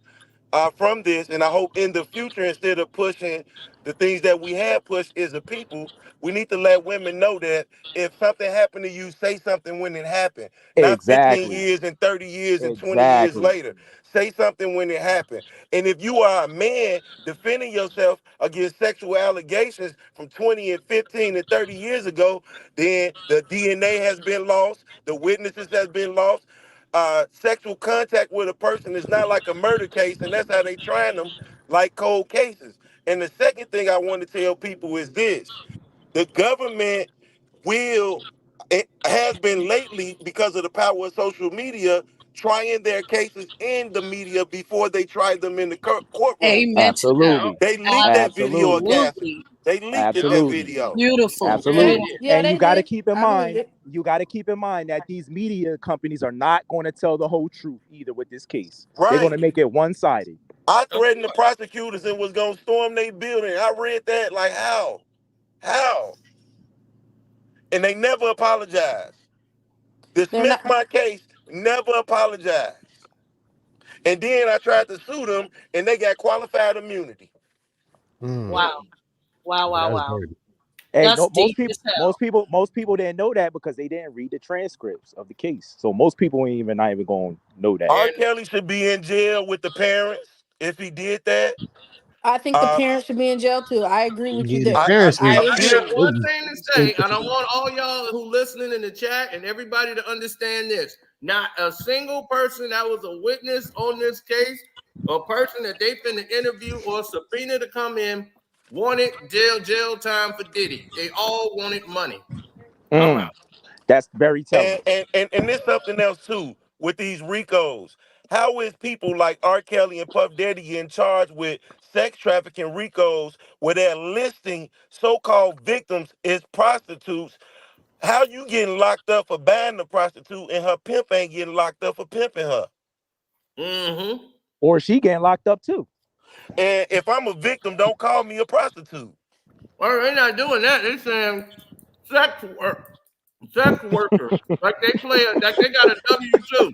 from this, and I hope in the future, instead of pushing the things that we have pushed as a people, we need to let women know that if something happened to you, say something when it happened, not 15 Exactly. years and 30 years and 20 years Exactly. later. Say something when it happened. And if you are a man defending yourself against sexual allegations from 20 and 15 and 30 years ago, then the DNA has been lost, the witnesses has been lost, sexual contact with a person is not like a murder case, and that's how they trying them like cold cases. And the second thing I want to tell people is this: the government will, it has been lately because of the power of social media, trying their cases in the media before they try them in the courtroom. Amen to that. Absolutely. They leaked that video of Absolutely. Cassidy. Absolutely. They leaked that Absolutely. video. Beautiful. yeah, Absolutely. Beautiful. Yeah, And they did. I believe it. you got to keep in mind that these media companies are not going to tell the whole truth either with this case. They're going Right. to make it one-sided. I of threatened the course. prosecutors and was gonna storm their building. I read that like how? How? And they never apologized. They're not. Dismissed my case, never apologized. And then I tried to sue them and they got qualified immunity. Mm, Wow. Wow. yeah, Wow. that's Wow. dirty. Hey, That's no, deep as hell. most people didn't know that because they didn't read the transcripts of the case. So most people ain't even not even going to know that. R. And Kelly should be in jail with the parents if he did that. I think the Uh, parents should be in jail too. I agree with you Yeah, the I, there. I, parents I need. I, I got agree. They one need thing to they say, and I want all y'all who listening in the chat and everybody to understand this. Not a single person that was a witness on this case, or person that they finna interview or subpoena to come in, wanted jail time for Diddy. They all wanted money. I'm out. Mm, that's very telling. and there's something else too with these RICOs. How is people like R. Kelly and Puff Daddy getting charged with sex trafficking RICOs where they're listing so-called victims as prostitutes? How you getting locked up for buying the prostitute and her pimp ain't getting locked up for pimping her? Mm-hmm. Or she getting locked up too. And if I'm a victim, don't call me a prostitute. Well, they're not doing that. They're saying sex work, sex worker. Like they play, like they got a W two.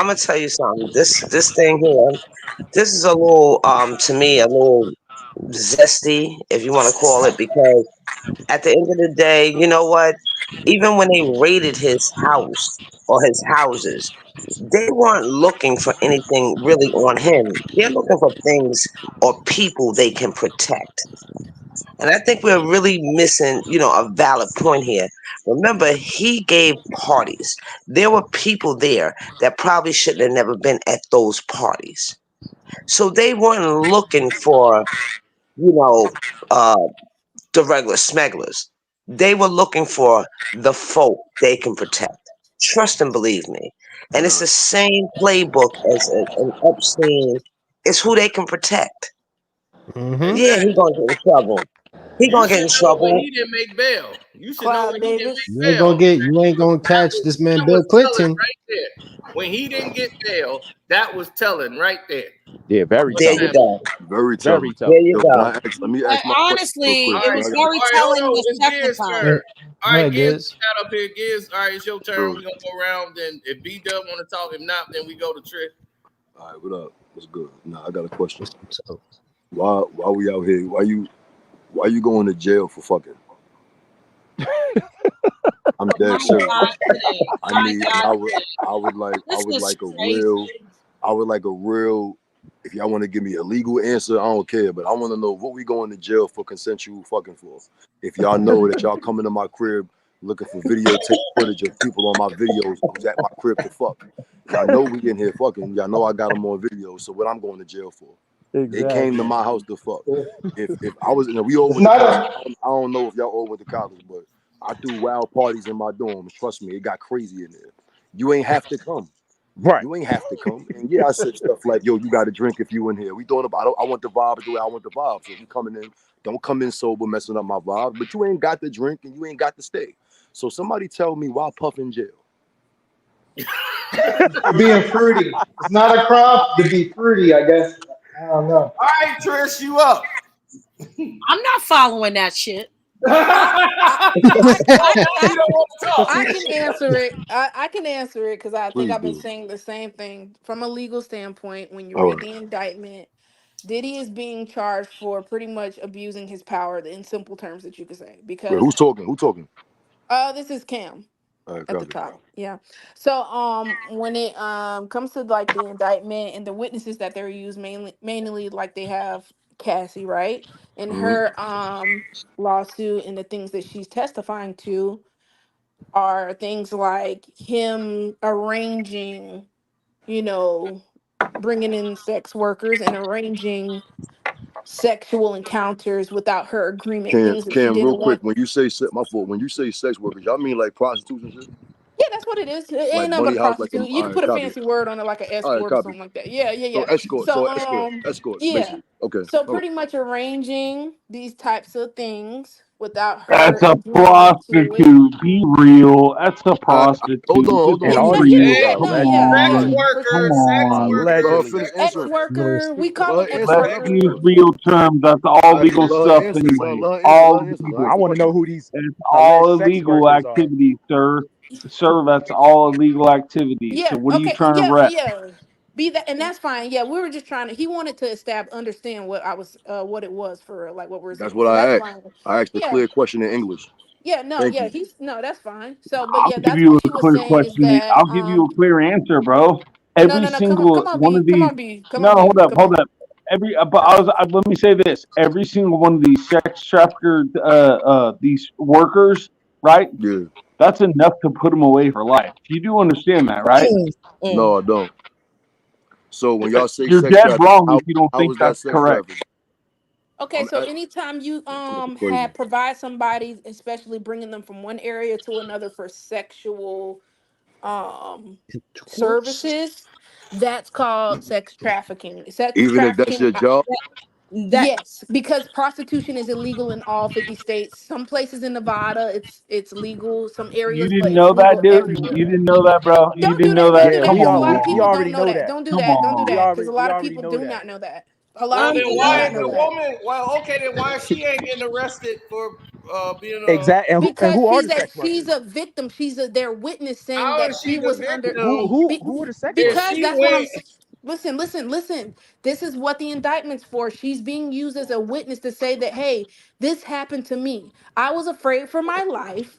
I'm gonna tell you something. This thing here, this is a little to me a little zesty, if you want to call it, because at the end of the day, you know what? Even when they raided his house or his houses, They weren't looking for anything really on him. They're looking for things or people they can protect. And I think we're really missing, a valid point here. Remember, he gave parties. There were people there that probably shouldn't have never been at those parties. So they weren't looking for, you know, uh, the regular smugglers. They were looking for the folk they can protect. Trust and believe me. And it's Nah, the same playbook as an Epstein. It's who they can protect. Mm-hmm. Yeah, he Exactly. gonna get in trouble. He You gonna get should in know when trouble. he didn't make bail. You should know Cloud when he didn't Davis. make bail. You ain't gonna catch this man That Bill was telling Clinton. right there. When he didn't get bail, that was telling right there. Yeah, very There you telling. Understand? go. very telling. Very There telling. you Yo, can I go. ask? Let me ask my question real Honestly, quick, All it right, because was I got a very all right, hold telling on. the It's second Giz's time. turn. All Go right, ahead, Giz Giz. got up here. Giz, all right, it's your turn. bro. We're gonna go around. Then if B Dub wanna talk, if not, then we go to Trick. All right, what up? What's good? Nah, I got a question. So, Why we out here? Why you going to jail for fucking? I'm My dead serious. God, today. I My need, and God, today. I This would is like a real, crazy. I would like a real. If y'all want to give me a legal answer, I don't care. But I want to know what we going to jail for consensual fucking for. If y'all know that y'all coming to my crib looking for videotape footage of people on my videos who's at my crib to fuck. Y'all know we in here fucking. Y'all know I got them on video. So what I'm going to jail for? They came to Exactly. my house to fuck. If I was, we all It's went to not college. a. I don't know if y'all all went to college, but I threw wild parties in my dorms. Trust me, it got crazy in there. You ain't have to come. Right. You ain't have to come. And yeah, I said stuff like, yo, you got to drink if you in here. We thought about it. I want the vibe the way I want the vibe. So if you coming in, don't come in sober, messing up my vibe. But you ain't got to drink and you ain't got to stay. So somebody tell me why Puff in jail. You're being fruity. It's not a crime to be fruity, I guess. I don't know. All right, Trish, you up. I'm not following that shit. I I Oh, I I now I, you don't want to talk. I can answer it. I can answer it because I think Please I've been do. saying the same thing from a legal standpoint. When you All read right. the indictment, Diddy is being charged for pretty much abusing his power in simple terms that you could say. Wait, Because who's talking? Who talking? this is Cam All right, at the copy. top. Yeah. So when it comes to like the indictment and the witnesses that they're used mainly like they have Cassie, right? In Mm-hmm. her lawsuit and the things that she's testifying to are things like him arranging, you know, bringing in sex workers and arranging sexual encounters without her agreement, Cam, things that she Cam, real didn't quick. want. When you say my fault. When you say sex workers, y'all mean like prostitutes and shit? Yeah, that's what it is. It Like ain't nothing but money a house, like prostitute. You all can right, put a copy. fancy word on it, like an All right, escort or copy. something like that. Yeah, yeah, So yeah. escort, So so escort, yeah. basically. Okay, So all right. pretty much arranging these types of things without her That's a agreeing to it. prostitute. Be real. That's a All right, prostitute. hold Just And Yeah, on. be no, all yeah, these no, real. yeah, Hey, Come no, allegedly, yeah, sex yeah, on. for Come worker, sure. sex on. Let her worker, finish sex Ex answering. worker, we call them Let her ex answer, Let's son. use workers. real terms. That's all All right, legal let her stuff answer, son. anyway. Let her answer. All Let her answer. Let her legal. ask I the want to know question. who these It's alleged all sex illegal workers are. activities, sir. Sir, that's all illegal activities. So Yeah, what are you okay, trying to yeah, rep? yeah. Be that, and that's fine. Yeah, we were just trying to. He wanted to understand what I was, what it was for, like what we're That's saying. what So that's I asked. fine. I asked a Yeah, clear question in English. yeah, no, Thank yeah, you. he's no, that's fine. So, but I'll yeah, give that's you what a he was clear saying is question. that I'll give you a clear answer, bro. no, Every no, no, single come on, one B, of these. come No, on, B, come hold on. up. Let me say this. Every single one of these sex traffickers, these workers, right? Yeah. That's enough to put them away for life. You do understand that, right? Mm. No, I don't. So when y'all say You're sex dead trafficking, wrong how if you don't how think is that that's sex correct. trafficking? Okay, I'm so anytime you crazy. had provide somebody, especially bringing them from one area to another for sexual um intercourse. services, that's called sex trafficking. Sex Even if that's trafficking. your job. Yes, because prostitution is illegal in all 50 states. Some places in Nevada it's legal, some You areas, but didn't it's know that, legal dude? You everywhere. didn't know that, bro? You Don't didn't do know that. Don't that? do Yeah, that Come we because a are lot we of we people on. don't already know know that. that. Don't do Come that. Don't do We that on. because already a we lot of already people know do that. not know that. A lot Well, of then people do why not is know the that. woman? Well, okay, then why she ain't getting arrested for being a? Exactly. And Because who are the sex she's workers? a victim. They're witnessing How that is she she the was under. victim Who are the sex if Because workers? she that's what went? listen, listen. This is what the indictment's for. She's being used as a witness to say that, hey, this happened to me. I was afraid for my life.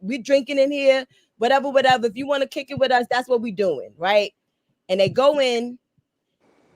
we drinking in here, whatever. If you want to kick it with us, that's what we doing, right? And they go in,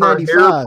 her hair 1995.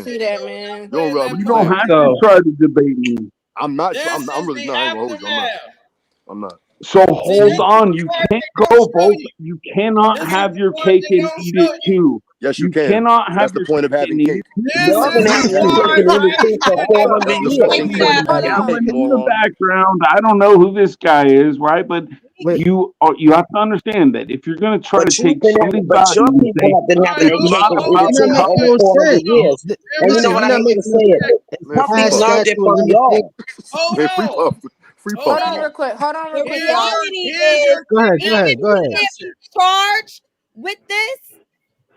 playing. see that, man. You don't realize what You you're don't saying. have So to try to debate me. I'm not. This I'm is really the not. I ain't gonna hold you. aftermath. I'm not. So See, this hold is on. You what can't they go don't show both. you. You cannot This is have the your part cake they and don't eat show it you. too. Yes, you You can. cannot have That's the your point of cake having and eat cake. it too. This Y'all is been the having your Listen, cake part and eating they it for don't 400 That's the show years. fucking point you. of having someone cake, in the moron. background. I don't know who this guy is, right? But Wait, you have to understand that if you're going to try to take somebody's But your value and people say have been All having right, it's their hold cake not on, and hold eat about it on, you're not too hold for on. making over color, no 400 sense. Hold on. years. Here And we you know Listen, go. what you're I not hate making to no say it? sense. It's Man, free Puffy past puff. learned it statute of from y'all. limitations. Hold Man, free on. puff. Free puff, Hold Hold on man. on. real quick. Hold on real The quick, Here's y'all. reality here's is your Go ahead, go ahead, even go kidnapping ahead. him answer. charged with this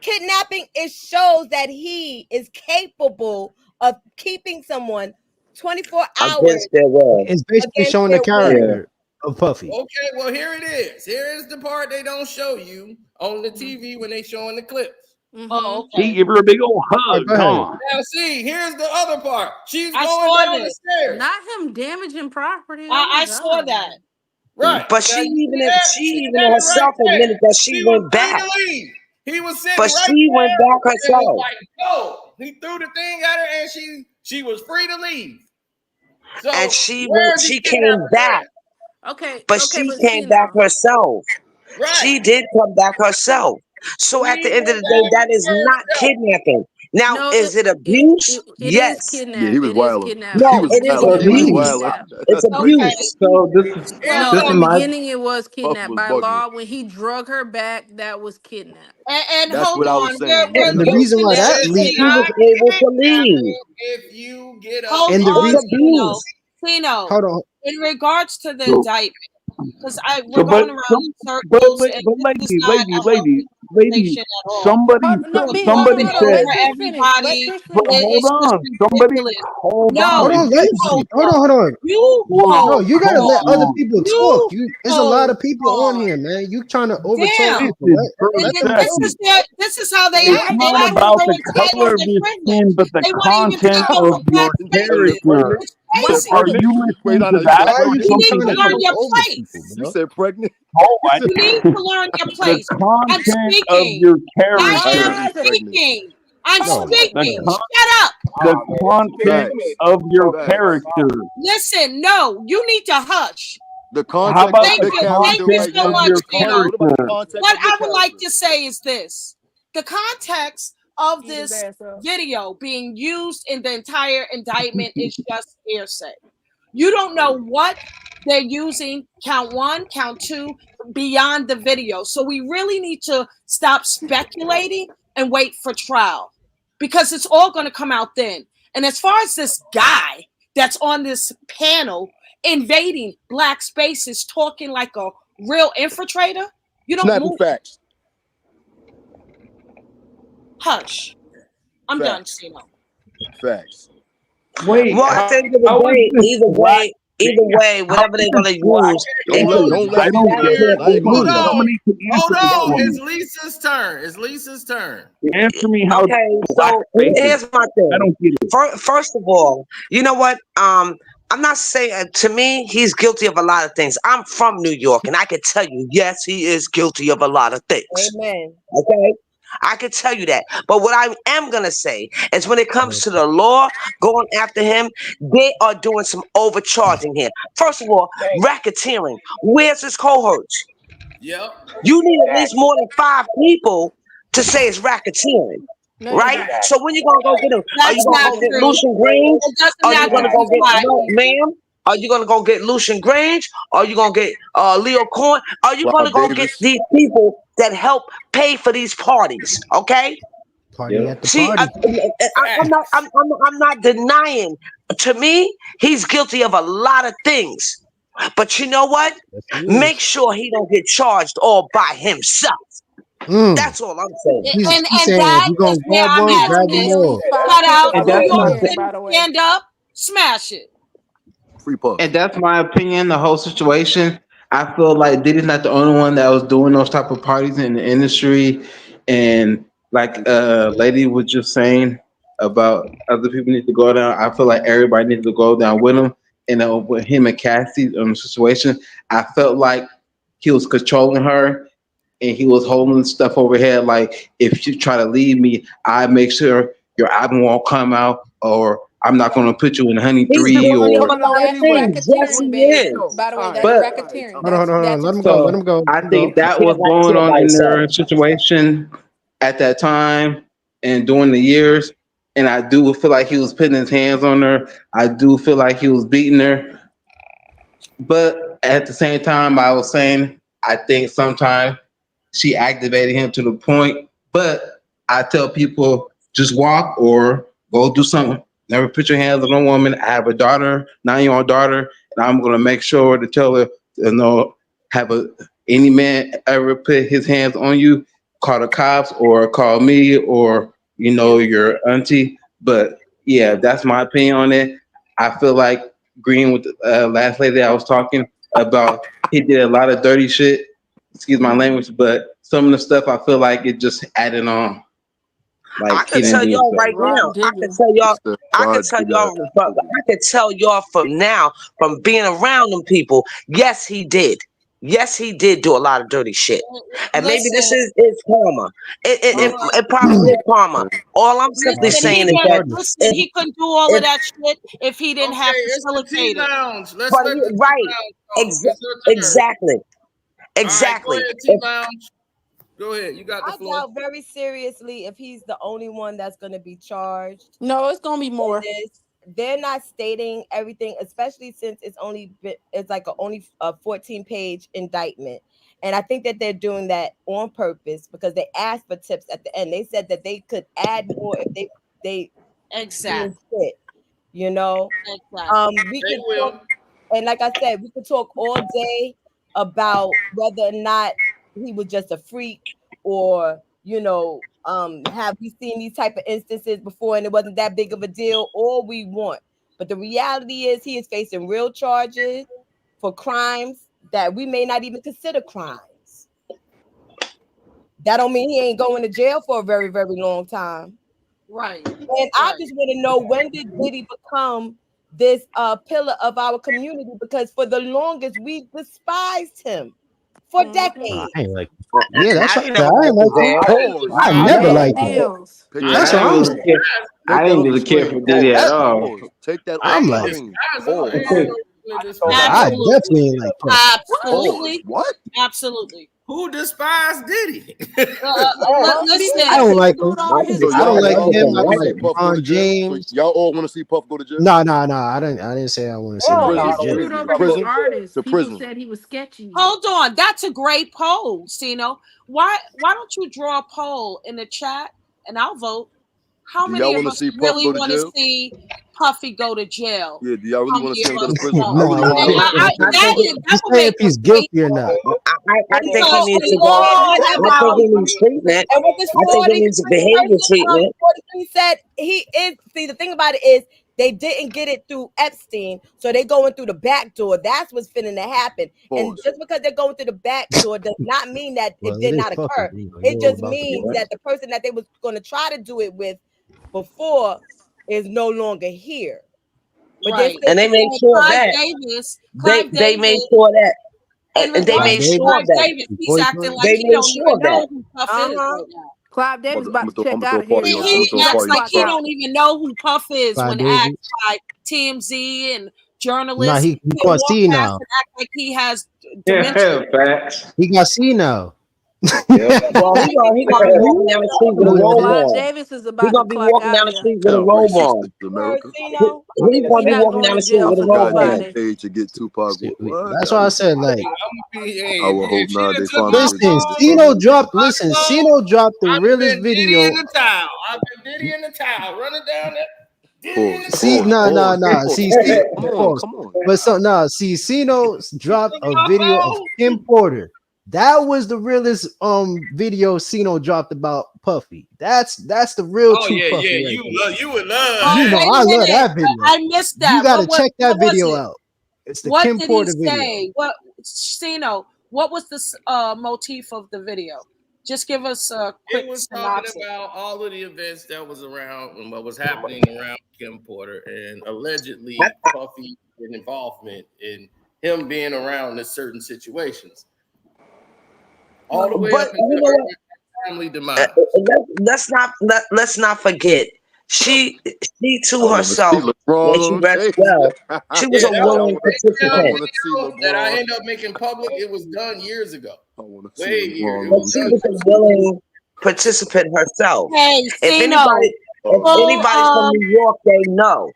kidnapping, it shows that he is capable of keeping someone 24 hours Against their will. It's basically against showing the their will. yeah, character. of Puffy. Okay, well, here it is. Here is the part they don't show you on the TV when they showing the clips. Oh, He okay. give her a big old hug. Go ahead. Now, see, here's the other part. She's I going saw down the this. stairs. Not him damaging property. Oh I my saw God. that. Right. But Now, she you see even that? she See even that right herself there. admitted that she She was went free back. to leave. He was sitting But right she went there back and was herself. like, "Go!" He threw the thing at her, and she was free to leave. So And she where went. is the She came kidnapper back. Okay, But okay, she but came back Cena. herself. Right. She did come back herself. So at She the end of went the day, that back is not herself. kidnapping. Now, No, is it it abuse? it is Yes. Yeah, he kidnap. was It is wilding. kidnap. He No, At the was it is beginning, wilding. it He was was abuse. wilding. kidnap. It's That's crazy. Okay. abuse. So Here's No, this in is the the my beginning, it was Puff kidnap. was By bugging. law, when he drug her back, that was kidnap. And That's hold what I was on, saying. we're And the But reason losing why this that It to is lead, she Cena. was not able to leave. kidnapping if you get up. Hold and the It's on, reason, Cino. abuse. Cino, hold on, in regards to the So, indictment, because we're so, going around in circles, and but this is not a healthy lady, conversation at all. somebody, No, So somebody talking hold on. said, Let over Chris finish. Let everybody Chris but finish. hold is just on, somebody, ridiculous. hold No, hold on, on, let, you lady, hope, hold on. you hold No, hope, you gotta hold let on, other on. people talk. you There's a lot hold of people on on. here, man. You trying to overtalk Damn. people? Listen, for a Let And them second. go. this is how they It's act. They not act as about though the entitled color of and your privileged. skin, but the They won't even content come of off your black You said spaces. character. pregnant? It's You said Are crazy. pregnant? you Wait, listening no, to no. You said that Why are or you You keep need trying to something to learn else? talk your over people, place. you bro? said pregnant? Oh, You said You need to learn your the place. I'm content of speaking. your I I am character. heard he's pregnant. speaking. I'm Oh my The speaking. god. Shut up. the content Facts. of your Facts. character. Listen, no, you need to hush. The How context about of Thank the the you. Thank character you content right so of now. much, your Tino. What about the character? context What of your I would like character? to say is this: the context of Eat his this ass up. video being used in the entire indictment is just hearsay. You don't know what they're using, count one, count two, beyond the video. So we really need to stop speculating and wait for trial, because it's all going to come out then. And as far as this guy that's on this panel invading black spaces, talking like a real infiltrator, you don't Snapping move. facts. Hush. I'm done, Facts. Sino. Facts. Wait, Well, at the end of the how is day, this black? either way, How whatever is they're this gonna black use, Okay, it hold spaces? on. could Don't let I me don't get get in. it. can't I be ain't Hold gonna Hold on, used. snap. on. somebody can Hold answer this for on. me. It's Lisa's turn. It's Lisa's turn. Answer me how Okay, black so spaces. here's my I thing. don't get it. First of all, you know what? I'm not saying to me he's guilty of a lot of things. I'm from New York, and I can tell you, yes, he is guilty of a lot of things. Amen. Okay, I can tell you that. But what I am gonna say is, when it comes to the law going after him, they are doing some overcharging here. First of all, racketeering. Where's his cohorts? Yep. You need at least more than 5 people to say it's racketeering, No, you right? don't. So when you gonna go get him? Are you That's No, gonna you not go get don't. true. Lucian Grange? It doesn't Are No, you you have to gonna don't. go be get five no, people. ma'am? Are you gonna go get Lucian Grange? Are you gonna get Leo Cohen? Are you gonna Clive go get Davis. these people that help pay for these parties? Okay. Party at the See, party. Facts. I'm not denying. To me, he's guilty of a lot of things. But you know what? Yes, he Make is. sure he don't get charged all by himself. Mm. That's all I'm saying. He's And saying if that you're is gonna where grab I'm He one, at, only grab them sis. used all. five Shout people out to and New that's raise my him, Yorkers. by the way. Stand up, smash it. Free Puff. and that's my opinion. The whole situation. I feel like Diddy's not the only one that was doing those type of parties in the industry, and like lady was just saying about other people need to go down. I feel like everybody needs to go down with him. And with him and Cassie situation, I felt like he was controlling her and he was holding stuff over here. Like, if you try to leave me, I make sure your album won't come out, or I'm not going to put you in Honey He's But 3, guilty but of or a but lot of that's Anyway, things. Yes, he racketeering, babe. is. By the way, that's but racketeering. Hold on, hold on, hold on. That's Let his him go. Let so him go. Let I him go. think that was Can't going kill on by in himself. their situation at that time and during the years. And I do feel like he was putting his hands on her. I do feel like he was beating her. But at the same time, I was saying, I think sometimes she activated him to the point. But I tell people, just walk or go do something. Never put your hands on a woman. I have a daughter, 9-year-old daughter, and I'm gonna make sure to tell her, have any man ever put his hands on you, call the cops or call me or yeah. your auntie. But yeah, that's my opinion on it. I feel like agreeing with the last lady I was talking about he did a lot of dirty shit. Excuse my language, but some of the stuff I feel like it just added on. Like I can tell y'all right now. I can tell y'all. I can tell y'all. I can tell y'all from now, from being around them people. Yes, he did. Yes, he did do a lot of dirty shit, and maybe this is karma. It probably is karma. All I'm simply saying is that he couldn't do all of that shit if he didn't have it's the T facilitators. Lounge. Let's But let the T right, Lounge talk. exactly, All right, go ahead, T Lounge. Go ahead. You got the I floor. doubt very seriously if he's the only one that's going to be charged. No, it's going to be more. They're not stating everything, especially since it's like only a 14-page indictment. And I think that they're doing that on purpose because they asked for tips at the end. They said that they could add more if they exactly fit, you know. Exactly. We could talk, and like I said, we could talk all day about whether or not he was just a freak or have we seen these type of instances before and it wasn't that big of a deal? All we want, but the reality is he is facing real charges for crimes that we may not even consider crimes. That don't mean he ain't going to jail for a very, very long time. Right. And I just want to know, when did Diddy become this pillar of our community? Because for the longest we despised him for decades. I ain't like, yeah, that's right. I I ain't like him. I never liked him. That's what I'm saying. I didn't really care for Diddy at all. Take that I'm off like, the I definitely ain't like him. Absolutely. What? Absolutely. Who despised Diddy? Listen, I don't like him. I don't like him. I don't like LeBron James. Y'all all want to see Puff go to jail? No. I didn't say I want to see him go to jail. Artists. To People prison. said he was sketchy. Hold on, that's a great poll, Sino. Why don't you draw a poll in the chat and I'll vote? How Do many y'all of wanna us see Puff really go to want to jail? see Puffy go to jail? Yeah, do y'all really want to see him go to us prison? don't? I really want to know. He's saying if he's guilty or not. I think he needs to go. I think he needs treatment. And what this I think he needs behavior treatment. 43 said he is. See, the thing about it is they didn't get it through Epstein, so they going through the back door. That's what's finna to happen. And just because they're going through the back door does not mean that it did not occur. It just means that the person that they was going to try to do it with before is no longer here. But right. And they made sure of that. They made sure that. And they made sure of that. Davis, he's acting like they he made don't sure even of that. know who Puff is right now. Clive Davis about to check I'ma out of throw here. a party He acts like he out. don't even know who Puff is Clive when Davis? asked by TMZ and journalists. Nah, he He'll can't walk see past now. and act like he has dementia. Facts. He got see now. Well, he gonna be walking down the street with a robe Clive on. Davis is He about gonna to be clock walking out down of the here. street with a robe on. America. He's gonna be not walking going down to the street jail with a for robe Friday. on. Age to get Tupac. That's why I said, like, I would hope not. They find listen, Cino dropped the realest video. Diddy in the towel. I've been Diddy in the towel, running down there. See, Come on. But see, Cino dropped a video of Kim Porter. That was the realest video Cino dropped about Puffy. That's the real true Puffy. Right, you would love. I love that video. I missed that. You gotta check that video out. It's the Kim Porter video. Say? What, Cino? What was the motif of the video? Just give us a quick synopsis. Talking about all of the events that was around and what was happening around Kim Porter and allegedly Puffy's involvement in him being around in certain situations. All the way up until her family demise. Let's not forget. She to herself, when she rests well, she was a willing participant. That I end up making public, it was done years ago. Way years. But she was a willing participant herself. Hey, if anybody's from New York, they know.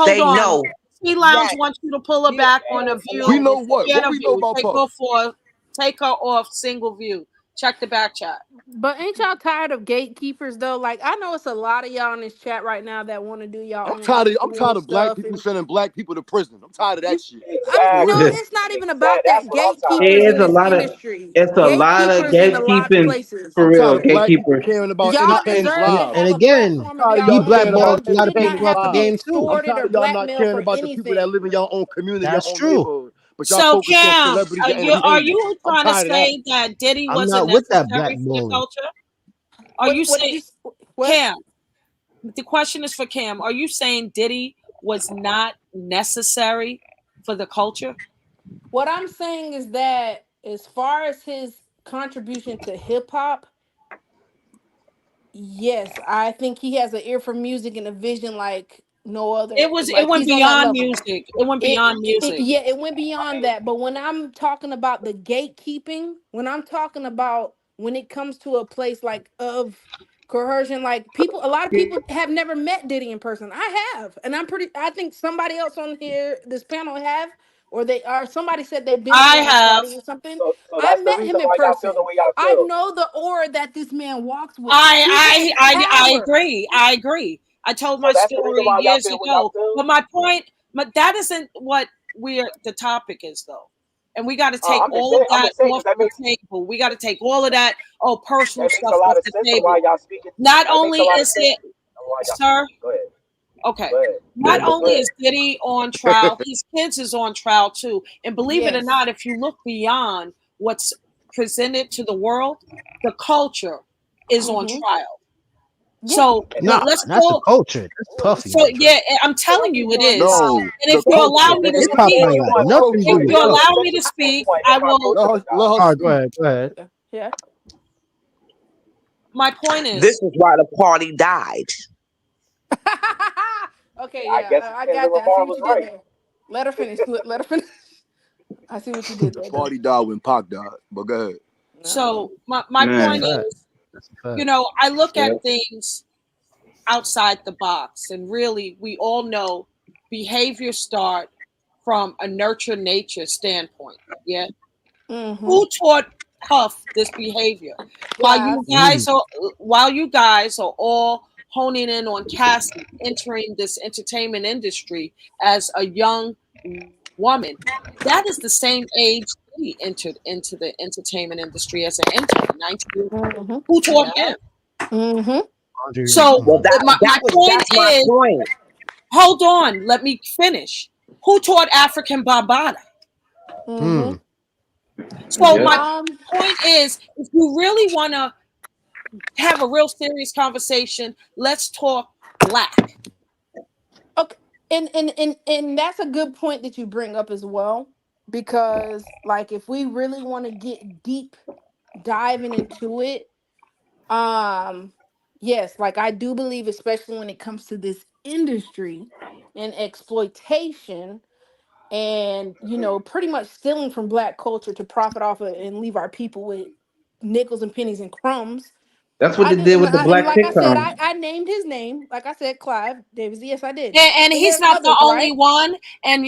They know. T Lounge wants you to pull her back on a view. We know what? What we know about Puff? Take her off single view. Check the back chat. But ain't y'all tired of gatekeepers though? Like, I know it's a lot of y'all in this chat right now that want to do y'all. I'm tired of black people sending black people to prison. I'm tired of that shit. It's not even about that. Gatekeepers in this industry. It's a lot of gatekeeping for real. Gatekeepers caring about y'all innocent lives. And again, he blackballed a lot of people out the game too. I'm tired of y'all not caring about the people that live in your own community. That's true. but y'all So focus on Cam, celebrities and are entertainment. you I'm trying to tired of that. say that Diddy I'm wasn't not with that necessary for the blackballing. culture? Are you What did saying, you? What? Cam? The question is for Cam. Are you saying Diddy was not necessary for the culture? What I'm saying is that as far as his contribution to hip hop, yes, I think he has an ear for music and a vision like no other. It Like went he's on that beyond level. music. It went beyond music. Yeah, it went beyond that. But when I'm talking about the gatekeeping, when I'm talking about when it comes to a place like of coercion, like people, a lot of people have never met Diddy in person. I have, and I think somebody else on here, this panel have, or they or somebody said they've been I to one have. party or something. So I that's the met reason him in why y'all feel person. the way y'all I feel. know the aura that this man walks with. I agree. I agree. I told So my that's the reason story why y'all years feel the way y'all ago. feel. But my point, but that isn't what the topic is though. And we got to take all of I'm that just saying off because that the makes table. We got to take all of that personal a stuff lot off of the sense of table. why y'all speaking. Not That makes a only lot of is sense it, of why y'all sir, speaking. Go ahead. okay. Go ahead. Not Go only ahead. is Diddy on trial, his kids is on trial too. And believe it or Yes. not, if you look beyond what's presented to the world, the culture is on trial. Yeah. So Nah, let's that's the go. culture. That's Puffy So on trial. yeah, I'm telling you it is. No, And if the you allow culture. me to Hip hop speak, ain't got nothing to if do with you Puffy. allow me to speak, I will. Let her All right, go speak. ahead. Go ahead. Yeah. My point This is, is why the party died. Okay, I yeah, guess I Kendrick got that. I see Lamar what was you did right. there. Let her finish. Let her finish. I see what you did The there. party died when Pac died. But go ahead. so my That's a point Man. fact. is, That's a fact. you know, I look Yeah. at things outside the box, and really, we all know behavior start from a nurture nature standpoint. Yeah, Mm-hmm. who taught Puff this behavior? While Clive. you guys are all honing in on Cassie entering this entertainment industry as a young woman, that is the same age he entered into the entertainment industry as an intern, 19. Mm-hmm. Who taught Yeah. him? Mm-hmm. So Well, my point that's my is, point. hold on, let me finish. Who taught African Bambaataa? Mm-hmm. Hmm. So Yep. my point is, if you really want to have a real serious conversation, let's talk black. Okay. And that's a good point that you bring up as well. Because like if we really want to get deep diving into it, um, yes, like I do believe, especially when it comes to this industry and exploitation, and pretty much stealing from black culture to profit off of and leave our people with nickels and pennies and crumbs. That's what I they did, did with the and black like I said, sitcom. I named his name. Like I said, Clive Davis. Yes, I did. And And he's there's not the others, only right? one. And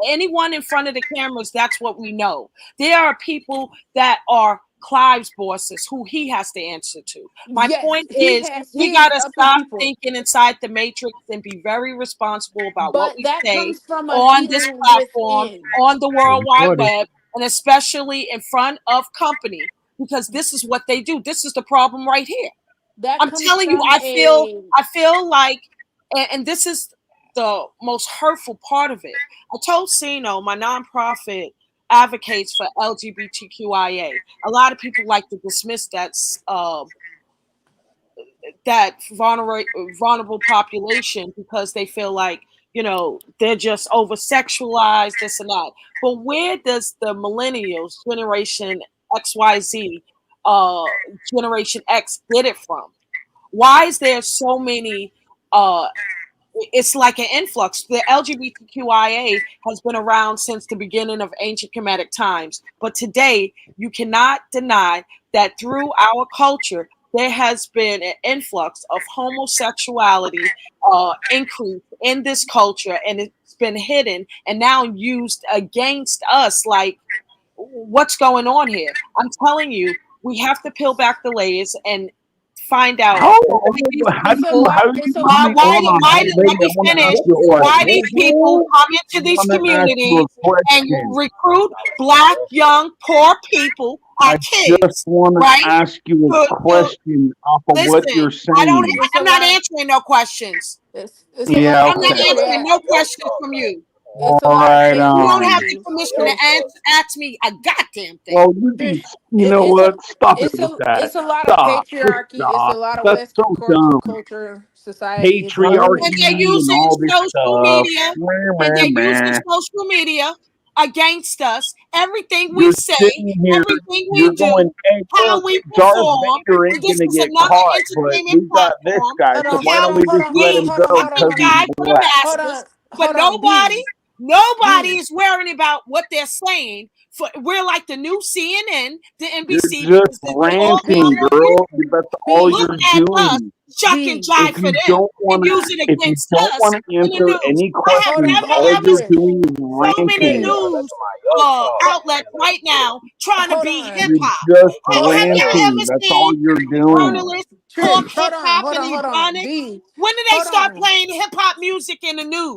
anyone in front of the cameras, that's what we know. There are people that are Clive's bosses who he has to answer to. My Yes, point he is, has we his got to upper stop people, thinking inside the matrix and be very responsible about what but we that say comes from us on this healing platform, within. on the We're World Wide recording. Web, and especially in front of company, because this is what they do. This is the problem right here. That I'm comes telling you, from a I feel like, and this is the most hurtful part of it. I told Sino, my nonprofit advocates for LGBTQIA. A lot of people like to dismiss that vulnerable population because they feel like they're just over sexualized, this and that. But where does the millennials, generation XYZ, generation X get it from? Why is there so many it's like an influx? The LGBTQIA has been around since the beginning of ancient Kemetic times, but today you cannot deny that through our culture there has been an influx of homosexuality increase in this culture, and it's been hidden and now used against us. Like, what's going on here? I'm telling you, we have to peel back the layers and find out How why these how and do so you people, how why do and you so why, come? why why, Hold on, why, lady. let I me want to finish. ask you a Why these question. people come into I these want to ask you communities a and you question. recruit black, young, poor people, our I just kids, want to right? ask you a To question off of what listen. you're I don't. saying. and I'm so not why answering no questions. and so why Yeah, I'm not okay. Spencer answering asked. no questions from you. It's a All lot of right. You don't have the patriarchy. permission to ask me a goddamn thing. Well, you be. Trish, You know it's a what? Stop it with that. it's a lot of Stop. Just patriarchy. It's a stop. lot of That's so Western culture, dumb. society. It's a lot of And Patriarchy they're patriarchy. and using all this social stuff. media, and they're Meh, meh, using meh. social media against us. Everything we You're say, sitting here. everything we You're do, going. Hey, how look, we Darth perform. Vader And ain't this gonna is get another caught, but entertainment we got this platform guy. Hold So on, to why hold don't help on, we hold just on, let B. we him Hold on, go? hold on, Because hold he's on. fucking guide for the black. masses. But Hold on, B. nobody B. is worrying about what they're saying. We're like the new CNN, the You're NBC, just all the ranting, B. other girl. places. That's all B. Look you're at us, doing. chuck and B. jive If for you them don't and want use it if you against don't us want to in the answer news. any I have Hold questions, on, never hold all on, ever you're Trish. doing seen is so many ranting. news Hold, outlets right now trying to hold be hip on. You're hop. just Hold Have on, y'all Trish. ranting. ever That's all seen you're doing. journalists called Trish, hip hop and hold on. ebonics? B. When did they Hold start on. playing hip hop music in the news?